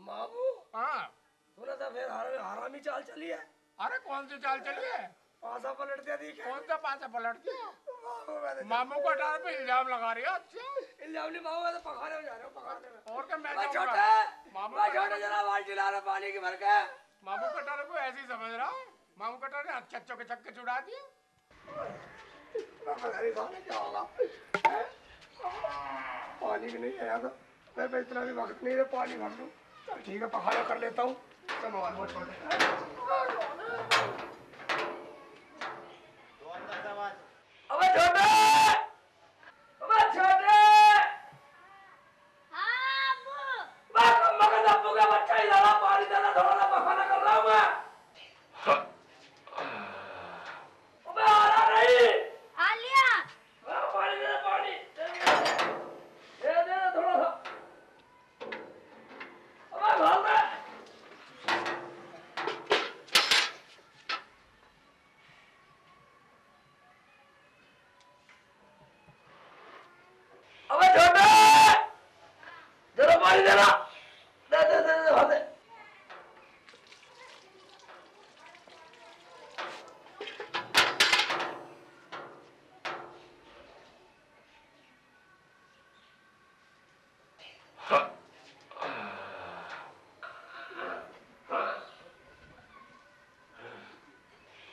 मामू हाँ तूने तो फिर हरामी चाल चली है। अरे कौन सी चाल चली है? पासा पलट दिया थी। कौन सा पासा पलट दिया? मामू को अटार पे इल्जाम लगा रही है। अच्छा इल्जाम नहीं मामू, मैं तो पकाने में जा रहा हूँ, पकाने में। और क्या मैं छोटे मामू छोटे जरा बाल्टी ला रहा पानी की भर के। मामू कटारे को ऐसे ही समझ रहा हूँ। मामू कटारे ने अच्छे के चक्के छुड़ा दिए। पता नहीं खाने क्या होगा। पानी भी नहीं आया था, मेरे पे इतना भी वक्त नहीं है पानी भर लूं। चल ठीक है, पखाना कर लेता हूँ। मोबाइल छोटे अबे छोटे, अबे छोटे। हाँ अब्बू। मैं कम मगन अब्बू का बच्चा ही ज़रा पानी देना, थोड़ा सा पखाना कर रहा हूँ मैं। अबे आ रहा नहीं? आ लिया। पानी दे पानी। दे थोड़ा सा। अबे घाल दे। अबे छोटे, जरा पानी देना। दे घाल दे।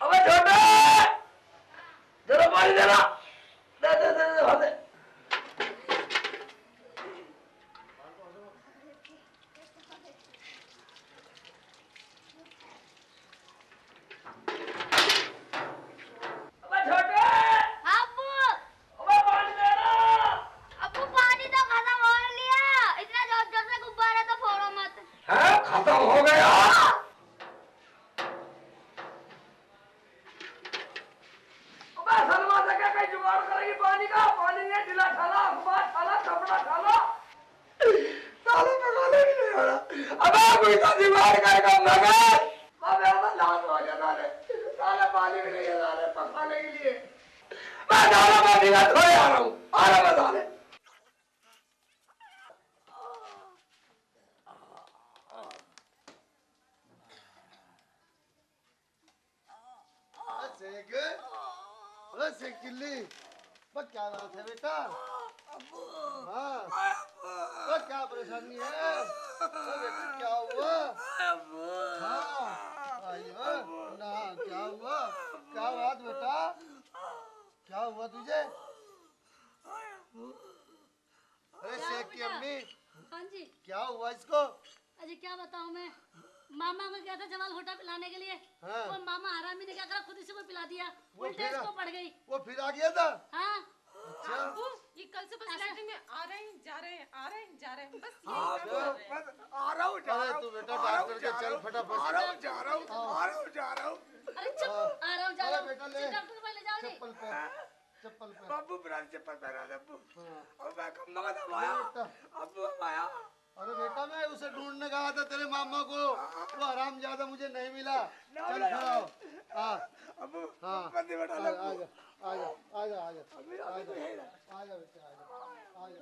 अबे छोटे, जरा पानी देना। दे घाल दे। अबे छोटे। हाँ अब्बू। अबे पानी देना। अब्बू पानी तो खत्म हो लिया, इतना जोर जोर से गुब्बारा तो फोड़ो मत। है खत्म हो गया। अबे सलमा से क्या कहीं जुगाड़ करेगी पानी का? पानी ने ढीला ठाला, अखबार ठाला, कपड़ा ठाला, साले पकाने भी नहीं हो रहा। अबे कोई तो जुगाड़ करेगा मगर। मेरा तो लाश हो गया साले, साले पानी भी नहीं है साले पकाने के लिए। मैं साले पानी का थोड़े आ रहा हूँ, आ रहा मैं साले। किल्ली क्या बात है बेटा? हाँ क्या परेशानी है? बेटा क्या हुआ? हाँ ना क्या हुआ? क्या बात बेटा? क्या हुआ तुझे? अरे शेख की अम्मी, हाँ जी क्या हुआ इसको? अजी क्या बताऊं मैं, मामा को गया था जमाल घोटा पिलाने के लिए। हाँ। वो मामा हरामी ने क्या करा, खुद इसी को पिला दिया। वो उल्टे फिर इसको पड़ गई। वो फिर आ गया था? हाँ अच्छा अब्बू कि कल से बस लैट्रिन में आ रहे हैं जा रहे हैं आ रहे हैं जा रहे हैं बस हाँ, यही काम कर रहे हैं। आ रहा हूँ जा रहा हूँ तू बेटा डॉक्टर के चल फटाफट आ रहा हूँ जा रहा हूँ आ रहा हूँ जा रहा हूँ। अरे चुप आ रहा हूँ जा अरे रहा हूँ बेटा ले डॉक्टर के पास ले जाओ जी चप्पल पहन चप्पल पहन बाबू मेरा चप्पल पहना दे अब्बू। अब मैं कम ना कदम आया अब्बू अब आया। अरे बेटा मैं उसे ढूंढने गया था तेरे मामा को, वो हराम ज्यादा मुझे नहीं मिला। चल खड़ा हो। हाँ अब्बू हाँ बंदी बैठा ले अब्बू। आजा आजा आजा अभी आजा अभी तो है ना। आजा बेटा आजा आजा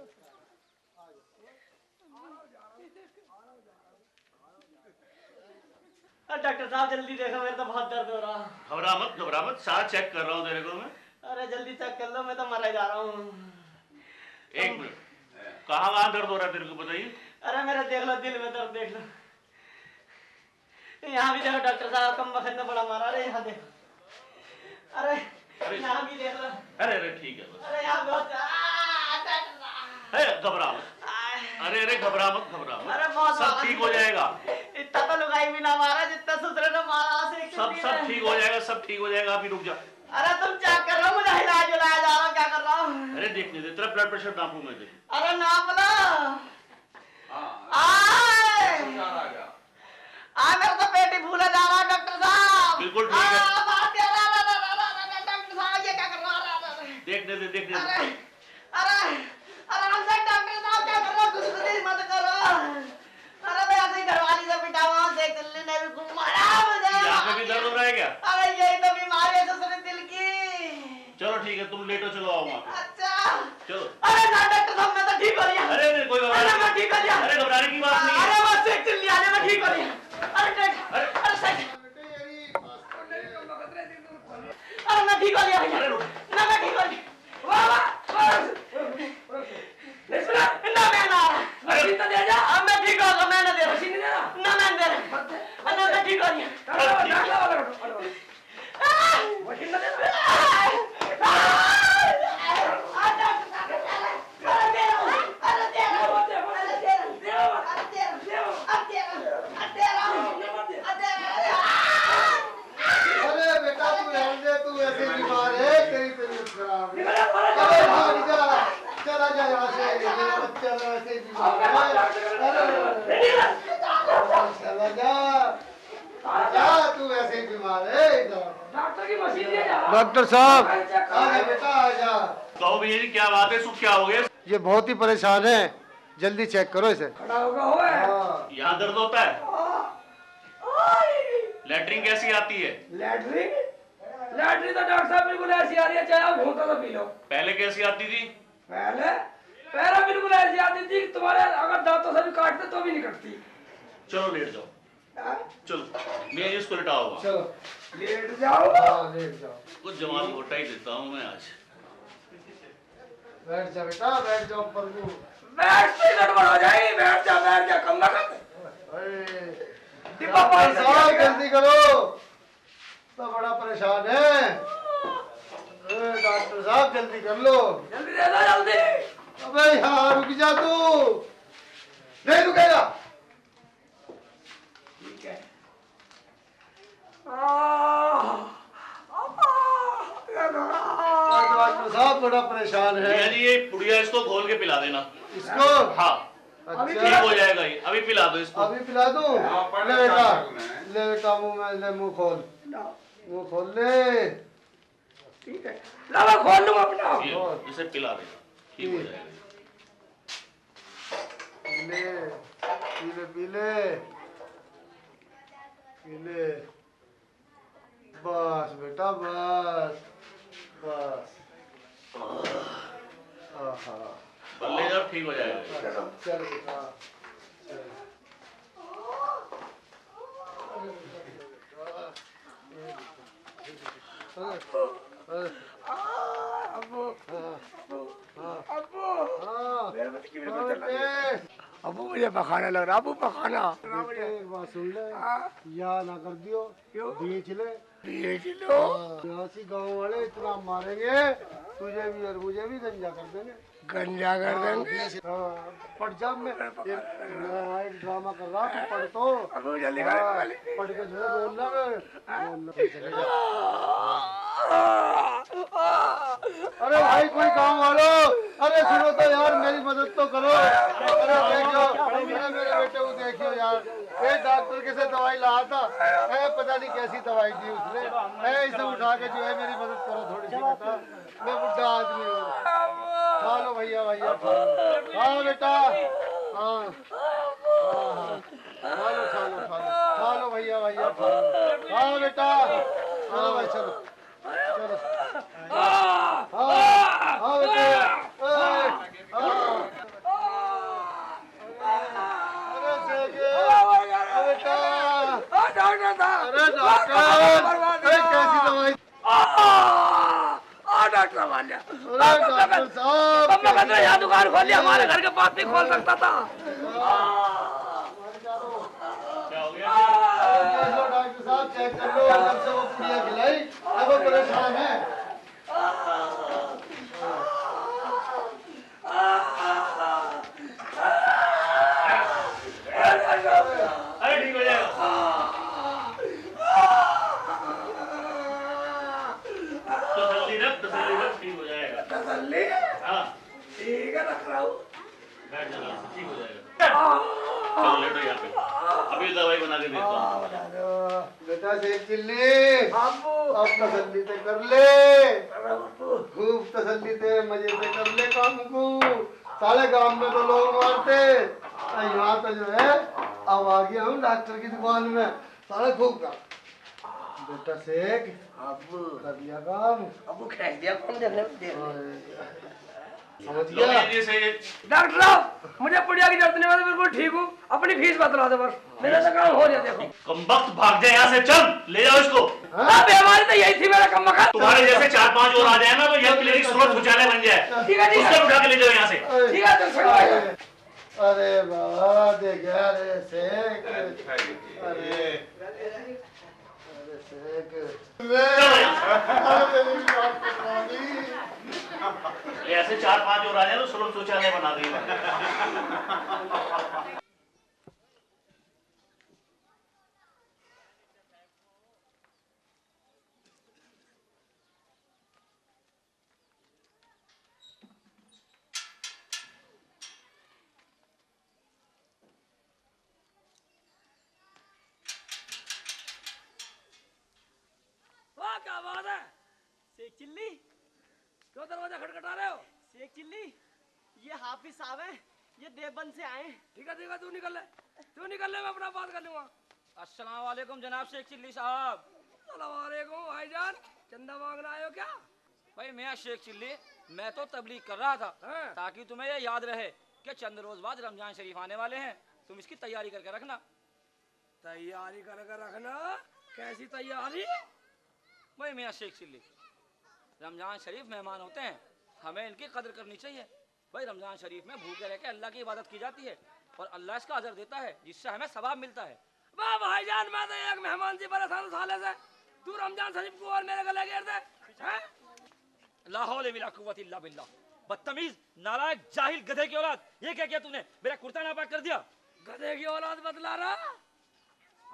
डॉक्टर साहब जल्दी देखो, मेरे तो बहुत दर्द हो रहा। घबरा मत साथ चेक कर रहा हूँ तेरे को मैं। अरे जल्दी चेक कर लो, मैं तो मरा जा रहा हूँ। एक मिनट, कहाँ दर्द हो रहा है तेरे को बताइए। अरे मेरा देख लो, दिल में दर्द देख लो। यहाँ भी देखो डॉक्टर साहब, कम वक्त में बड़ा मारा। अरे यहाँ देखो, अरे यहाँ भी देख लो। अरे ठीक है बस। अरे यहाँ बहुत घबरा मत। अरे घबरा मत अरे बहुत सब ठीक हो जाएगा। इतना तो लुगाई भी ना मारा जितना दूसरे ने मारा। सब ठीक हो जाएगा, सब ठीक हो जाएगा। अभी रुक जा। अरे तुम चेक कर रहे हो, मुझे इलाज उलाज जा रहा हूँ, क्या कर रहा हूँ। अरे देखने दे, तेरा ब्लड प्रेशर नापू मैं देख। अरे नाप लो। मेरा तो पेट ही फूला जा रहा है डॉक्टर साहब। बिल्कुल ठीक है। डॉक्टर साहब ये क्या कर रहा है। देखने दे देखने दे। अरे आराम से डॉक्टर साहब क्या कर रहा हो, गुस्से मत करो। अरे मैं ऐसे ही घरवाली से पिटा हुआ हूं, देख दिल्ली ने भी खूब मारा मुझे। यहाँ पे भी दर्द हो रहा है क्या? अरे यही तो बीमारी है दूसरे दिल की। चलो ठीक है, तुम लेटो, चलो आओ वहाँ पे। अच्छा चलो। अरे ना डॉक्टर साहब, मैं तो ठीक हो गया। अरे कोई मैं ठीक हो गया। अरे घबराने की बात नहीं है। अरे बस एक चिल्ली आने में ठीक हो गया। अरे मैं ठीक हो गया भैया, मैं ठीक हो गया। मैं ठीक हो गया, मैंने दे ना मैं दे रहा, मैं ठीक हो गया। अरे बेटा तू रहने दे, तू ऐसे बीमार है, तेरी तबीयत खराब है। अरे भाग जा, चला जा यहाँ से, मेरा बच्चा तो ऐसे ही बीमार है। चला जा, तू ऐसे ही बीमार है। डॉक्टर की मशीन ले जा। डॉक्टर साहब आजा बेटा आजा। कहो भैया जी क्या बात है, सुख क्या हो गया? ये बहुत ही परेशान है, जल्दी चेक करो इसे। खड़ा होगा होए। यहाँ दर्द होता है? लैट्रिन कैसी आती है? लैट्रिन तो डॉक्टर साहब बिल्कुल ऐसी आ रही है, चाहे आप घूंटा तो पी लो। पहले कैसी आती थी? पहले बिल्कुल ऐसी आती थी, तुम्हारे अगर दांतों से भी काटते तो भी नहीं कटती। चलो लेट जाओ, चलो मैं इसको लिटाऊंगा। चलो लेट जाओ। लेट जाओ। कुछ जवाब घोटा ही देता हूँ मैं आज। बैठ जा बेटा, बैठ जाओ ऊपर को। बैठ से गड़बड़ हो जाएगी। बैठ जा कम ना कर। जल्दी करो, तो बड़ा परेशान है। डॉक्टर साहब जल्दी कर लो। जल्दी दे दो जल्दी। अबे यहाँ रुक जा तू। नहीं रुकेगा। ठीक है। डॉक्टर साहब बड़ा परेशान है। भैया जी ये पुड़िया इसको खोल के पिला देना। इसको? हाँ अच्छा ठीक हो जाएगा ये, अभी पिला दो इसको। अभी पिला दूं? ले बेटा मुंह में ले, मुंह खोल ले। ठीक है, लावा खोल लूँ अपना। इसे पिला देगा, ठीक हो जाएगा। पीले बस बेटा बस। बल्ले जब ठीक हो जाएगा। चल बेटा अबू मुझे पखाना लग रहा। अबू पखाना। एक बात सुन ले, या ना कर दियो, बेच ले। ऐसी गाँव वाले इतना मारेंगे तुझे भी और मुझे भी, गंजा कर देंगे। गंजा कर देंगे। पढ़ जा, मैं एक ड्रामा कर रहा हूँ, पढ़ तो जल्दी पढ़ के जो बोलना अरे भाई कोई गाँव वालों, अरे आके जो है मेरी मदद करो थोड़ी सी बेटा, मैं बुढ़ा आदमी हूँ। खा लो भैया भैया, हाँ बेटा, हाँ हाँ, खा लो खा लो खा लो, खा लो भैया भैया, खा लो, हाँ बेटा, चलो भाई चलो चलो, हाँ हाँ बेटा, अरे सेके, बेटा, अरे डॉक्टर, अरे कैसी दवाई, डॉक्टर वाले, अरे डॉक्टर साहब, अब मैं कहते हैं यहाँ दुकान खोल लिया, हमारे घर के पास नहीं खोल सकता था। क्या हो गया? डॉक्टर साहब चेक कर लो, जब से वो पुड़िया खिलाई अब वो परेशान है। अरे ठीक हो जाएगा। तसल्ली रख, ठीक हो जाएगा। तसल्ली? हाँ ठीक है, रख रहा हूँ। बैठ जाना, ठीक हो जाएगा। चलो लेटो यहाँ पे, अभी दवाई बना के देता हूँ। बेटा सेब चिल्ली, अब तसल्ली से कर ले, खूब तसल्ली से मजे से कर ले काम को। साले गांव में तो लोग मारते, यहाँ तो जो है अब आ गया हूँ डॉक्टर की दुकान में, साले खूब काम। बेटा शेख, अबू कर लिया काम, अबू खेल दिया कौन देखने समझ गया? डॉक्टर साहब, मुझे पुड़िया की जरूरत नहीं, मैं तो बिल्कुल ठीक हूँ, अपनी फीस बतला दो बस, मेरा तो काम हो गया। देखो कमबख्त भाग जाए यहाँ से, चल ले जाओ इसको। बीमारी तो यही थी मेरा कम मकान। तुम्हारे जैसे 4-5 और आ जाए ना तो यह क्लिनिक स्रोत शौचालय बन जाए। ठीक है, उसको उठा के ले जाओ यहाँ से। ठीक है, तो सही। अरे बाबा देख अरे शेख, अरे शेख, ऐसे 4-5 और आ जाए तो स्रोत शौचालय बना देगा। वाह क्या बात है शेख चिल्ली, क्यों दरवाजा खटखटा रहे हो? शेख चिल्ली, ये हाफिज साहब है, ये देवबंद से आए। ठीक है, तू निकल ले, मैं अपना बात कर लूंगा। अस्सलाम वालेकुम जनाब शेख चिल्ली साहब। अस्सलाम वालेकुम भाईजान, चंदा मांगना आए हो क्या? भाई मैं शेख चिल्ली, मैं तो तबलीग कर रहा था ताकि तुम्हें ये याद रहे कि चंद रोज बाद रमजान शरीफ आने वाले हैं, तुम इसकी तैयारी करके रखना। तैयारी करके रखना? कैसी तैयारी? भाई मियाँ शेख चिल्ली, रमजान शरीफ मेहमान होते हैं, हमें इनकी कदर करनी चाहिए। भाई रमजान शरीफ में भूखे रह के अल्लाह की इबादत की जाती है और अल्लाह इसका अजर देता है, जिससे हमें सवाब मिलता है। वाह भाईजान, मैं तो एक मेहमान जी परेशान साले से, तू रमजान शरीफ को और मेरे गले घेर दे। ला हौला वला कुव्वता इल्ला बिल्लाह। बदतमीज, नालायक, जाहिल, गधे की औलाद, ये क्या किया तूने? मेरा कुर्ता नापाक कर दिया। गधे की औलाद बतला रहा?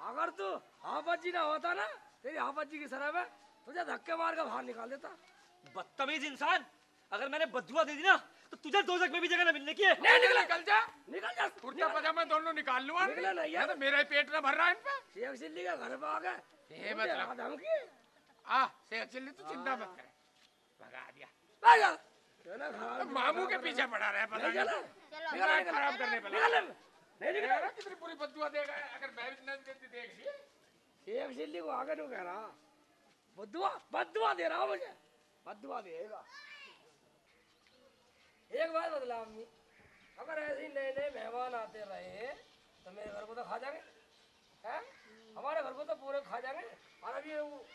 अगर तू हाफत जी ना होता ना, तेरी हाफत जी की सरह में तुझे धक्के मार कर बाहर निकाल देता। बदतमीज इंसान, अगर मैंने बद्दुआ दे दी ना तो तुझे दोजख में भी जगह न मिलने की है। नहीं निकल जा, निकल। कुर्ता पजामा दोनों निकाल लूंगा। निकले नहीं है तो मेरा ही पेट ना भर रहा है इन पे। शेख चिल्ली का घर पे आ गए, ये मतलब धमकी। शेख चिल्ली तू चिंता मत कर, भगा दिया। मामू के पीछे पड़ा रहा है, पता नहीं खराब करने पे लगा। कितनी पूरी बद्दुआ देगा, अगर मैं भी न देती देख ली। शेख चिल्ली को आगे नहीं कह रहा, बद्दुआ दे रहा हूँ, मुझे बद्दुआ देगा। एक बात बदला अम्मी, अगर ऐसे नए नए मेहमान आते रहे तो मेरे घर को तो खा जाएंगे, हैं? हमारे घर को तो पूरे खा जाएंगे। और अभी वो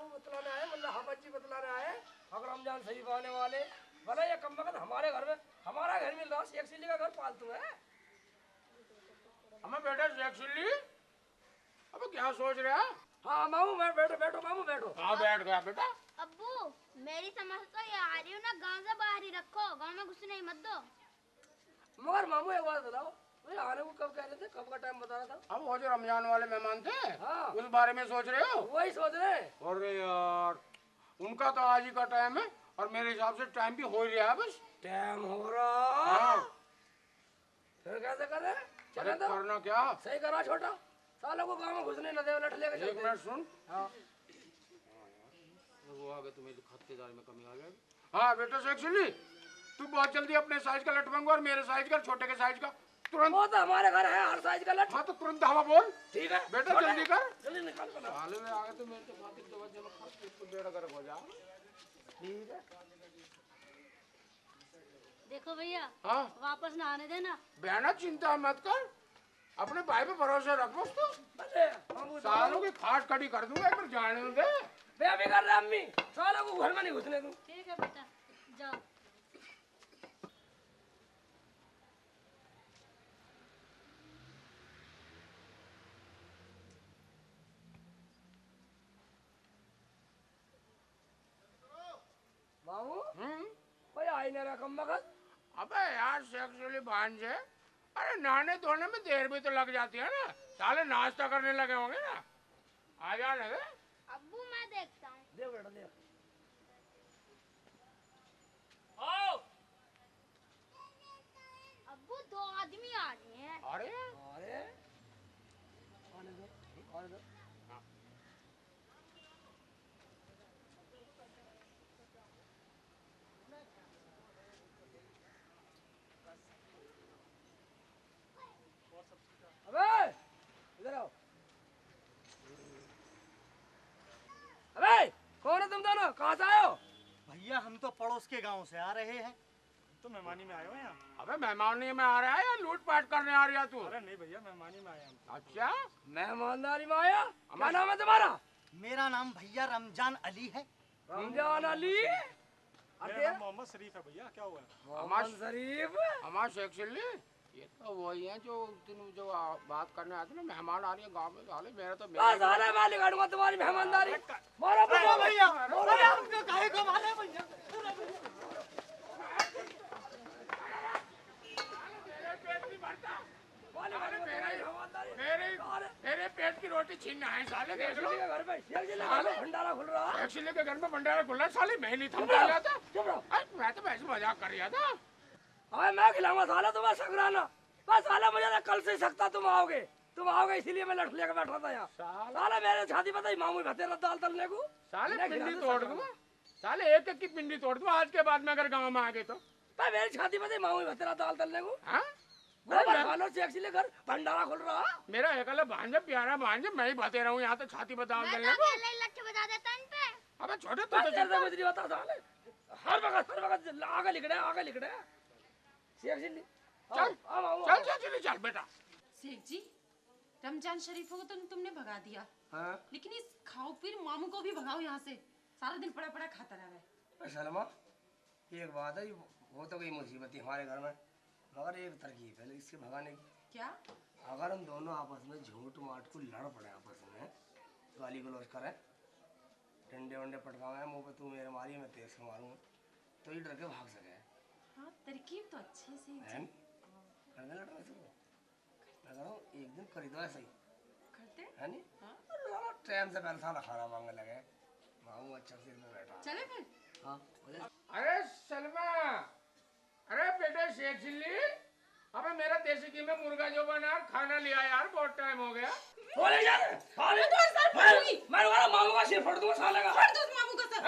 बतलाने आए, मतलब हाफत जी बतलाने आए, अगर रमजान शरीफ आने वाले, भला ये कम वक्त हमारे घर में हमारा घर मिल रहा, शेख चिल्ली का घर पालतू है। हमें बेटा शेख चिल्ली, अब क्या सोच रहा है? हाँ मामू, मैं बैठो मामू बैठो। हाँ बैठ गया बेटा। अब्बू मेरी समझ तो ये आ रही हूँ ना, गांव से बाहर ही रखो, गांव में घुसने ही मत दो। मगर मामू एक बात बताओ, आने को कब कह रहे थे, कब का टाइम बता रहा था? अब वो जो रमजान वाले मेहमान थे, हाँ। उस बारे में सोच रहे हो? वही सोच रहे हैं। अरे यार, उनका तो आज ही का टाइम है और मेरे हिसाब से टाइम भी हो ही रहा है। बस टाइम हो रहा। हाँ। फिर कैसे करे? अरे करना क्या? सही करा छोटा, सालों को गांव में घुसने न दे, लठ लेके एक मिनट सुन। हाँ। जाओगे तो मेरी खरीदारी में कमी आ जाएगी। हाँ बेटा शेख चिल्ली, तू बहुत जल्दी अपने साइज का लट मंगवा और मेरे साइज का, छोटे के साइज का तुरंत। वो तो हमारे घर है हर साइज का लट। हाँ तो तुरंत हवा बोल। ठीक है बेटा जल्दी कर। जल्दी निकाल कर। साले में आगे तो मेरे से खातिर दवा जमा कर इसको बेड़ा गर्क हो जाए। ठीक है देखो भैया, हाँ वापस ना आने देना। बहना चिंता मत कर, अपने भाई पे भरोसा रख बस तू। सालों की खाट खड़ी कर दूंगा, एक बार जाने दे। बेबी कर रहा अम्मी, सालों को घर में नहीं घुसने दूं। ठीक है बेटा, जाओ। मामू भाई आई ना रहा कम वक्त। अबे यार सेक्सुअली भांजे, अरे नहाने धोने में देर भी तो लग जाती है ना, साले नाश्ता करने लगे होंगे ना। आ जाने दे। अब्बू मैं देखता हूँ। दे बेटा दे। आओ। अब्बू दो आदमी आ रहे हैं। अरे अरे आने दो, आने दो। अबे इधर आओ। अबे कौन है तुम दोनों, कहाँ से आए हो? भैया हम तो पड़ोस के गांव से आ रहे हैं। तो मेहमानी में आए हो यहाँ? अबे मेहमानी में आ रहा है या लूट पाट करने आ रहा तू? अरे नहीं भैया, मेहमानी में आए हम। अच्छा मेहमानदारी में आया? क्या नाम है तुम्हारा? मेरा नाम भैया रमजान अली है। रमजान अली? मेरा नाम मोहम्मद शरीफ है भैया। क्या हुआ? मोहम्मद शरीफ? हमारा शेख चिल्ली, ये तो वही है जो जो बात करने आते ना, मेहमान आ रही है गांव में। साले मेरा तो साले मैं निकालूंगा तुम्हारी मेहमानदारी। मारो भैया, अरे हमको काहे को मारे भैया? मेरे पेट की रोटी छीनना है साले, देख लो। घर पे भंडारा खुल रहा है। एक्चुअली के घर में भंडारा खुल रहा है, साले मैं नहीं थम रहा था। चुप रहो। मैं तो वैसे मजाक कर रहा था। अरे मैं खिलाऊंगा साला तुम्हें सकराना। बस साला मुझे कल से सकता तुम आओगे इसीलिए मैं लठ लेकर बैठा था यहाँ। साला मेरे शादी पता ही मामू भतेरा दाल तलने को। साले पिंडी तोड़ दूंगा, साले एक एक की पिंडी तोड़ दूंगा आज के बाद में अगर गांव में आ गए तो। मेरी शादी पता ही मामू भतेरा दाल तलने को। हाँ घर भंडारा खुल रहा। मेरा एकला भांजा प्यारा भांजा, मैं ही बते रहूं यहाँ तो छाती बता मैं तो अकेले ही लट्ठे बजा देता इन पे। अबे छोटे तो कुछ नहीं बता साले। हर वक्त आगे लिख रहे हैं। चल चल चल चल चल बेटा। शेख जी, रमजान शरीफों को तो तुमने भगा दिया। हाँ? लेकिन इस खाओ पीर मामू को भी भगाओ यहाँ से, सारा दिन पड़ा पड़ा खाता रहा है। सलमा एक बात है, वो तो कोई मुसीबत है हमारे घर में, मगर एक तरकीब है इससे भगाने की। क्या? अगर हम दोनों आपस में झूठ माट को लड़ पड़े, आपस में गाली गलौज करें, डंडे वंडे पटकावे मुंह पे, तू मेरे मारी मैं तेज से मारूंगा, तो ये डर के भाग सके। हाँ तरकीब तो अच्छी से है करने लड़ा वैसे को मैं कह रहा हूँ एक दिन खरीदो ऐसा ही करते है नहीं। हाँ ट्रेन से पहले साला खाना मांगने लगे, मामू अच्छा सिर में बैठा। चले फिर। हाँ अरे सलमा, अरे बेटे शेख चिल्ली, अबे मेरा देसी घी में मुर्गा जो बना खाना लिया यार, बहुत टाइम हो गया। बोले यार साले मैं तुम्हारा मामू का सिर फोड़ दूंगा साले का। फोड़ दो मामू का सर।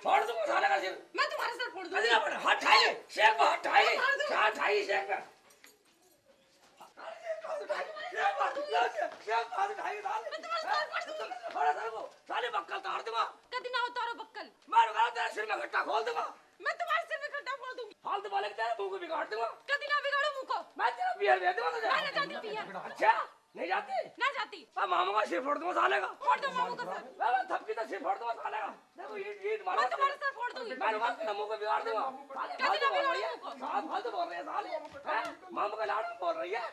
फोड़ दूंगा साले का सिर। मैं तुम्हारा सर फोड़ दूंगी। हाथ ठाइए शेख पे, हाथ ठाइए शेख पे। साले बक्कल तार दूंगा। कभी ना उतारो बक्कल। मैं तेरे सिर में गट्टा खोल दूंगा। मैं तुम्हारे सिर में गड्ढा फोड़ दूंगी। फालतू बोले तेरे मुंह को बिगाड़ दूंगा। कभी ना बिगाड़ो मुंह को। मैं तेरा बियर दे दूंगा तुझे। मैं नहीं जाती बियर। अच्छा नहीं जाती? ना जाती। मामू का सिर फोड़ दूंगा साले का। फोड़ दो मामू का सर। मैं थपकी तो सिर फोड़ दूंगा साले का। देखो ईट मारो। मैं तुम्हारा सर फोड़ दूंगी। मैं तेरा मुंह को बिगाड़ दूंगा। कभी ना बिगाड़ो मुंह को। फालतू बोल रहे हैं साले। मामू का लाड़ बोल रही है।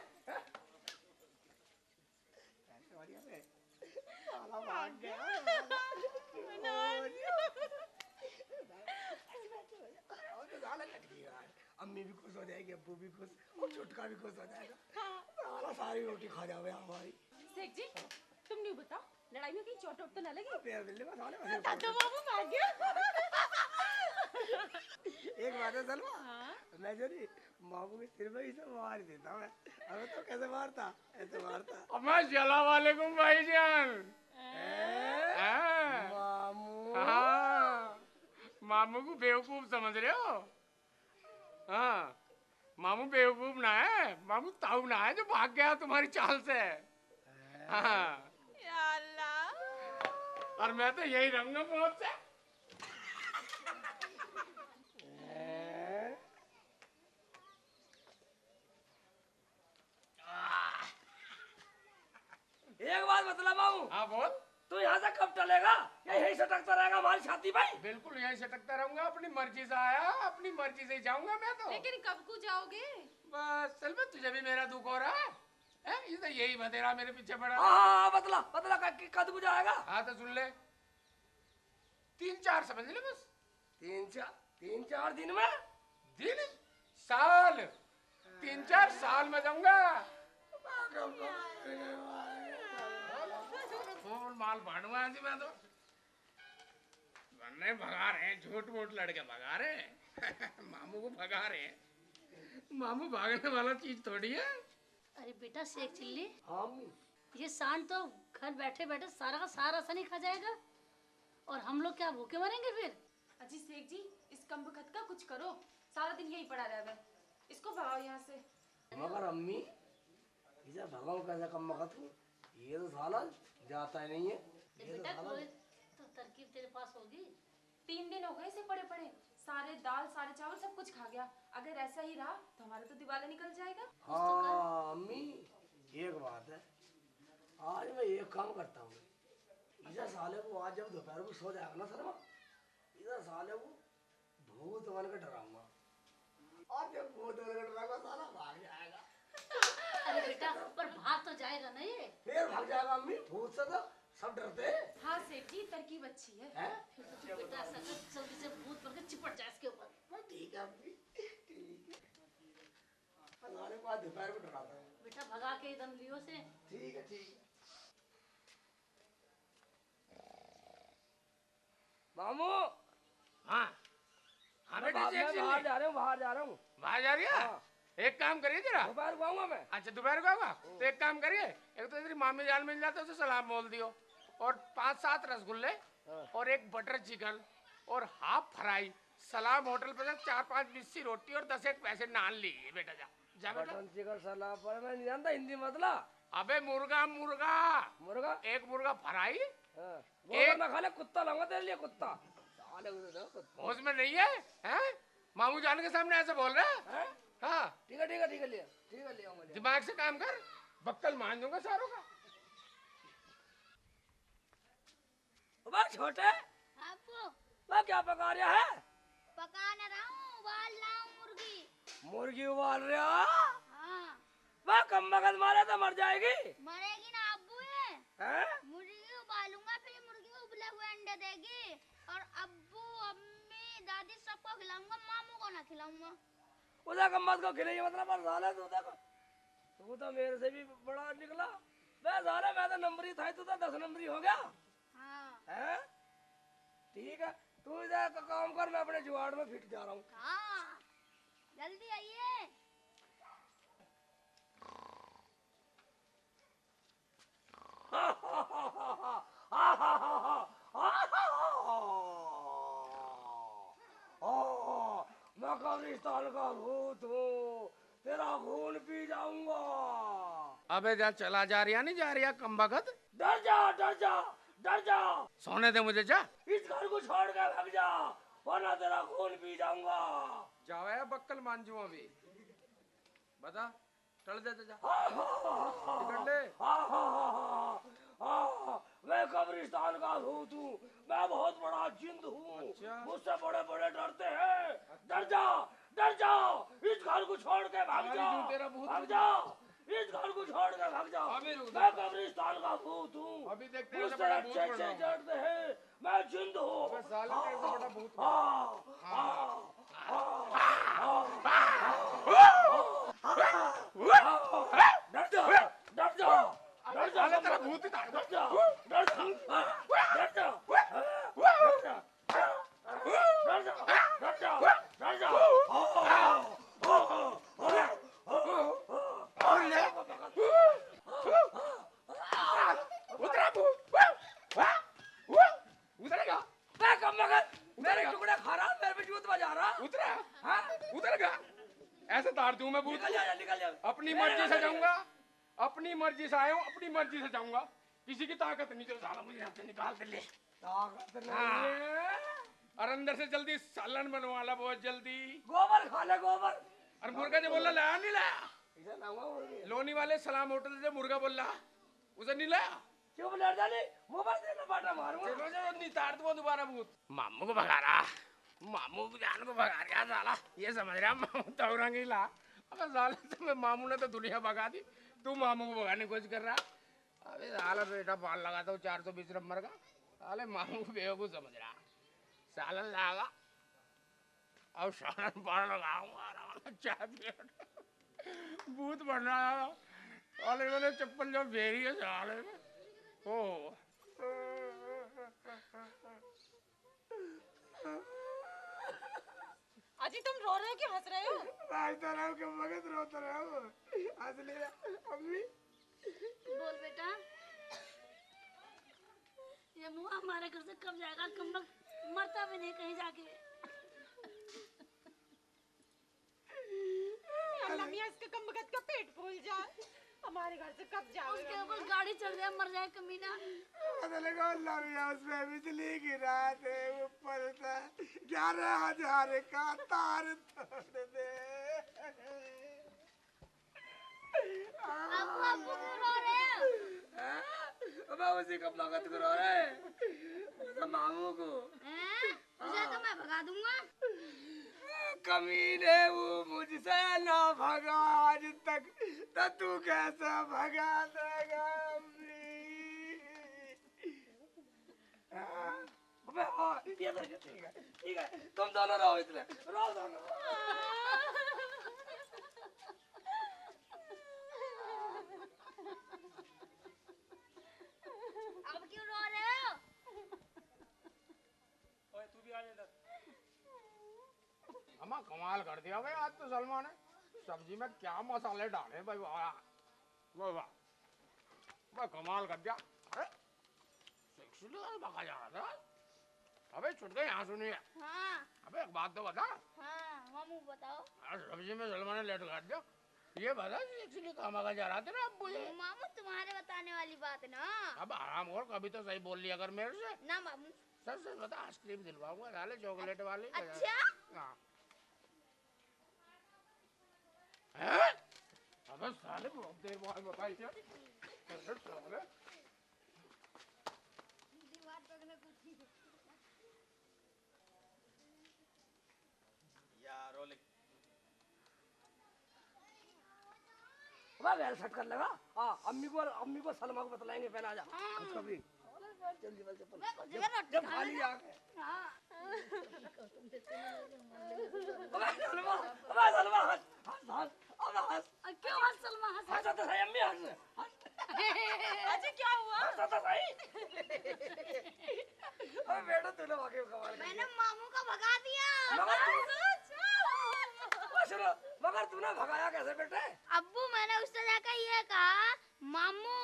अम्मी भी खुश हो जाएगी, अब्बू भी खुश और छुटका भी खुश हो जाएगा। साला सारी रोटी खा जाओगे हमारी। शेख जी तुम नहीं बताओ, लड़ाई में कहीं चोट तो ना लगी? पैर दिल्ली में साले दादा मामू भाग गया। एक बात है सलमा, मैं जो नहीं मामू के सिर में ही से मार देता मैं। अबे तो कैसे मारता? ऐसे मारता। अस्सलाम वालेकुम भाईजान। मामू हाँ मामू को बेवकूफ समझ रहे हो? हाँ, मामू बेवकूफ ना है, मामू ताऊ ना है जो भाग गया तुम्हारी चाल से। हाँ। या अल्लाह। और मैं तो यही रहूंगा बहुत से। एक बात बतला मामू। हाँ बोल। तू यहाँ से कब चलेगा? यही सटकता रहेगा हमारी छाती भाई? बिल्कुल यही सटकता रहूंगा, अपनी मर्जी से आया, अपनी मर्जी से जाऊंगा मैं तो। लेकिन कब को जाओगे? बस चल, मैं तुझे भी मेरा दुख हो रहा है, ये तो यही बतेरा मेरे पीछे पड़ा। हाँ बतला बतला कद को जाएगा? हाँ तो सुन ले, 3-4 समझ ले बस। 3-4 दिन में? दिन? साल। 3-4 साल में जाऊंगा। माल भाड़ूंगा जी मैं तो। वरने भगा रहे हैं, झूठ मूठ लड़के भगा रहे हैं। मामू को भगा रहे हैं। मामू भागने वाला चीज थोड़ी है। अरे बेटा शेख चिल्ली, हाँ ये सांड तो घर बैठे बैठे सारा का सारा सनी खा जाएगा और हम लोग क्या भूखे मरेंगे फिर? अजी शेख जी, इस कमबख्त का कुछ करो, सारा दिन यही पड़ा रहे। इसको भगाओ यहाँ से। मगर अम्मी इसे भगाओ कैसे कम वक्त को? ये तो साला जाता ही नहीं है। बेटा कोई तो तरकीब तेरे पास होगी। 3 दिन हो गए इसे पड़े पड़े, सारे दाल सारे चावल सब कुछ खा गया। अगर ऐसा ही रहा तो हमारा तो दिवाला निकल जाएगा। हाँ अम्मी एक बात है, आज मैं एक काम करता हूँ। इधर साले को आज जब दोपहर को सो जाएगा ना शर्मा, इधर साले को भूत बन के डराऊंगा। और जब भूत बन के डराऊंगा साला भाग जाएगा। अरे बेटा पर भाग तो जाएगा ना ये? फिर भाग जाएगा अम्मी, भूत से तो सब डरते हैं। हाँ सेठ जी, तरकीब अच्छी है। फिर तो तू बेटा ऐसा कर, जल्दी से भूत बनकर चिपट जा इसके ऊपर। ठीक है अम्मी, ठीक है। हमारे पास दोपहर को डराता है। बेटा भगा के दम लियो से। ठीक है ठीक है। मामू। हाँ हाँ बेटा बाहर जा रहा हूँ। बाहर जा रही है? हाँ। एक काम करिए जरा। दोपहर को आऊंगा मैं। अच्छा दोपहर को आऊंगा तो एक काम करिए, एक तो तेरी मामी जान मिल जाता है उसे सलाम बोल दियो, और 5-7 रसगुल्ले और एक बटर चिकन और हाफ फ्राई। सलाम होटल पे 4-5 बिस्सी रोटी और 10 पैसे नान लीजिए बेटा। जा जा बेटा। बटन चिकन सलाद पर मैं नहीं जानता हिंदी मतला। अबे मुर्गा मुर्गा मुर्गा, एक मुर्गा फ्राई। एक ना खाले कुत्ता लाऊंगा तेरे लिए, कुत्ता। होश में नहीं है, हैं? मामू जान के सामने ऐसे बोल रहा है? हाँ ठीक है ले आऊंगा। दिमाग से काम कर, बक्कल मान दूंगा सारों का। छोटे वह क्या पका रहा है? पकाने रहा हूँ, उबाल रहा हूँ मुर्गी। मुर्गी उबाल रहा? हाँ। वह कम बगल मारे तो मर जाएगी। मरेगी ना अब्बू ये। मुर्गी उबालूंगा, फिर मुर्गी उबले हुए अंडे देगी और अब्बू अम्मी दादी सबको खिलाऊंगा, मामू को ना खिलाऊंगा। उधर कम्मत को खिलाइए मतलब साले तू तो मेरे से भी बड़ा निकला। मैं साले मैं तो नंबरी था, तू तो 10 नंबरी हो गया। हाँ। हैं? ठीक है तू इधर का काम कर, मैं अपने जुगाड़ में फिट जा रहा हूँ। हाँ जल्दी आइए। मैं कब्रिस्तान का भूत हूँ, तेरा खून पी जाऊंगा। अबे जा चला जा रहा नहीं जा रहा कम बखत? डर जा। सोने दे मुझे, जा। इस घर को छोड़ के भाग जा, वरना तेरा खून पी जाऊंगा। जाओ या बक्कल मान जू अभी। बता चल दे जा। मैं कब्रिस्तान का भूत हूँ, मैं बहुत बड़ा जिंद हूँ। अच्छा। मुझसे बड़े बड़े डरते हैं। डर जा, इस घर को छोड़ के भाग जा। इस घर को छोड़ के भाग जा। मैं कब्रिस्तान का भूत हूँ, अभी देखते हैं मुझसे अच्छे डरते हैं। मैं जिंद हूँ। डर जा तेरा भूत मेरे गया टुकड़े खा रहा मेरे पे जूत बजा रहा उतरा हाँ उतर गया ऐसे तार दूं मैं भूत निकल जा अपनी मर्जी से जाऊंगा अपनी मर्जी से आया हूँ अपनी मर्जी से जाऊंगा किसी की ताकत नहीं जो साला मुझे यहाँ से निकाल दे ले ताकत हाँ। नहीं है और अंदर से जल्दी सालन बनवा ला बहुत जल्दी गोबर खा ले गोबर और मुर्गा जो बोला लाया नहीं लाया इसे लाऊंगा मुर्गी लोनी वाले सलाम होटल से मुर्गा बोल रहा उसे नहीं लाया क्यों लड़ जाने मुंह पर देना बाटा मारूंगा चलो चलो नहीं तार दो दोबारा भूत मामू को भगा रहा मामू की जान को भगा रहा साला ये समझ रहा मामू तौरंगी ला अबे साले तुम्हें मामू ने तो दुनिया भगा दी तू मामू को भगाने की कोशिश कर रहा अबे साला बेटा पाल लगाता हूँ 420 नंबर का साले मामू को बेवकूफ समझ रहा सालन लागा और सालन पाल लगाऊंगा आराम से चाय पिए भूत बन रहा है और मैंने चप्पल जो फेरी है साले में ओ अजी तुम रो रहे हो कि हंस रहे हो? राजता रहो कि मगज रोता रहो असली अम्मी बोल बेटा ये मुँह हमारे घर से कब जाएगा कम लोग मरता भी नहीं कहीं जाके अल्लाह मियां इसके कम बगत का पेट फूल जाए हमारे घर से कब जाओगे उसके ऊपर गाड़ी चढ़ जाए मर जाए कमीना पता लगा अल्लाह मियां उसमें बिजली की रात है ऊपर था 11,000 का तार तोड़ दे अब्बू अब्बू क्यों रो रहे हो? अब उसी कब लागत करो रहा है उसका मामू को उसे तो मैं भगा दूंगा कमीने वो मुझसे ना भगा आज तक तो तू कैसे भगा देगा अबे हाँ ये तो ठीक है तुम दोनों रहो इतने रहो दोनों अब क्यों रो रहे हो? ओए तू भी आ जा इधर अम्मा कमाल कर दिया भाई आज तो सलमान ने सब्जी में क्या मसाले डाले भाई वाह वाह वाह वाह कमाल कर दिया अरे सेक्सी भगा जा रहा था अबे छुट गए यहाँ सुनिए हाँ अबे एक बात तो बता हाँ मामू बताओ आज सब्जी में सलमान ने लेट काट दिया ये बता एक्चुअली कहाँ भगा जा रहा था ना अब्बू ये मामू तुम्हारे बताने वाली बात है ना अब आराम और कभी तो सही बोल लिया अगर मेरे से ना मामू सच सच बता आइसक्रीम दिलवाऊंगा डाले चॉकलेट वाली अच्छा हाँ हैं? अबे साले बहुत देर बाद बताई क्या साले या रोलिंग वाह वेल सेट कर लगा हाँ अम्मी को सलमा को बतलाएंगे पहना जा कभी जल्दी बल चप्पल जब खाली आ गए अबे सलमा हंस क्यों हंस सलमा हंस हंस तो सही अम्मी हंस अजी क्या हुआ? हंस तो सही अबे बेटा तूने वाकई कमाल मैंने मामू को भगा दिया मगर तूने भगाया कैसे बेटे? अब्बू मैंने उससे जाकर ये कहा मामू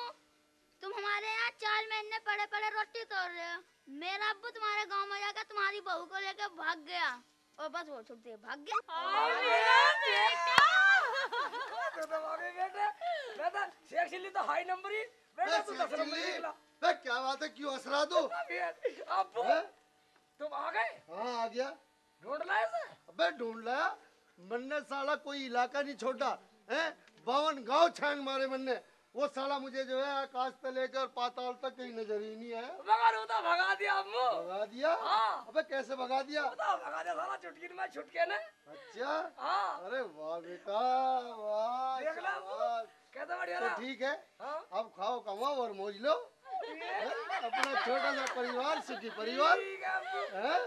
तुम हमारे यहाँ 4 महीने पड़े पड़े रोटी तोड़ रहे हो मेरा अब्बू तुम्हारे गांव में जाकर तुम्हारी बहू को लेकर भाग गया और बस वो छुट्टी भाग गया बेटा शेख चिल्ली तो हाई नंबर ही बेटा तू 10 नंबर निकला बे क्या बात है क्यों हंस रहा तू अब्बू तुम आ गए हाँ आ गया ढूंढ लाए से अबे ढूंढ लाया मन्ने साला कोई इलाका नहीं छोड़ा है 52 गांव छांग मारे मन्ने वो साला मुझे जो है आकाश से लेकर पाताल तक कहीं नजर ही नहीं आया मगर वो तो भगा दिया अम्मू भगा दिया हाँ। अबे कैसे भगा दिया वो तो भगा दिया साला चुटकी में छुटके ने अच्छा हाँ अरे वाह बेटा वाह देख लो शाबाश। कैसा बढ़िया तो ना ठीक है हाँ। अब खाओ कमाओ और मौज लो हैं? अपना छोटा सा परिवार सुखी परिवार ठीक है अम्मू हैं?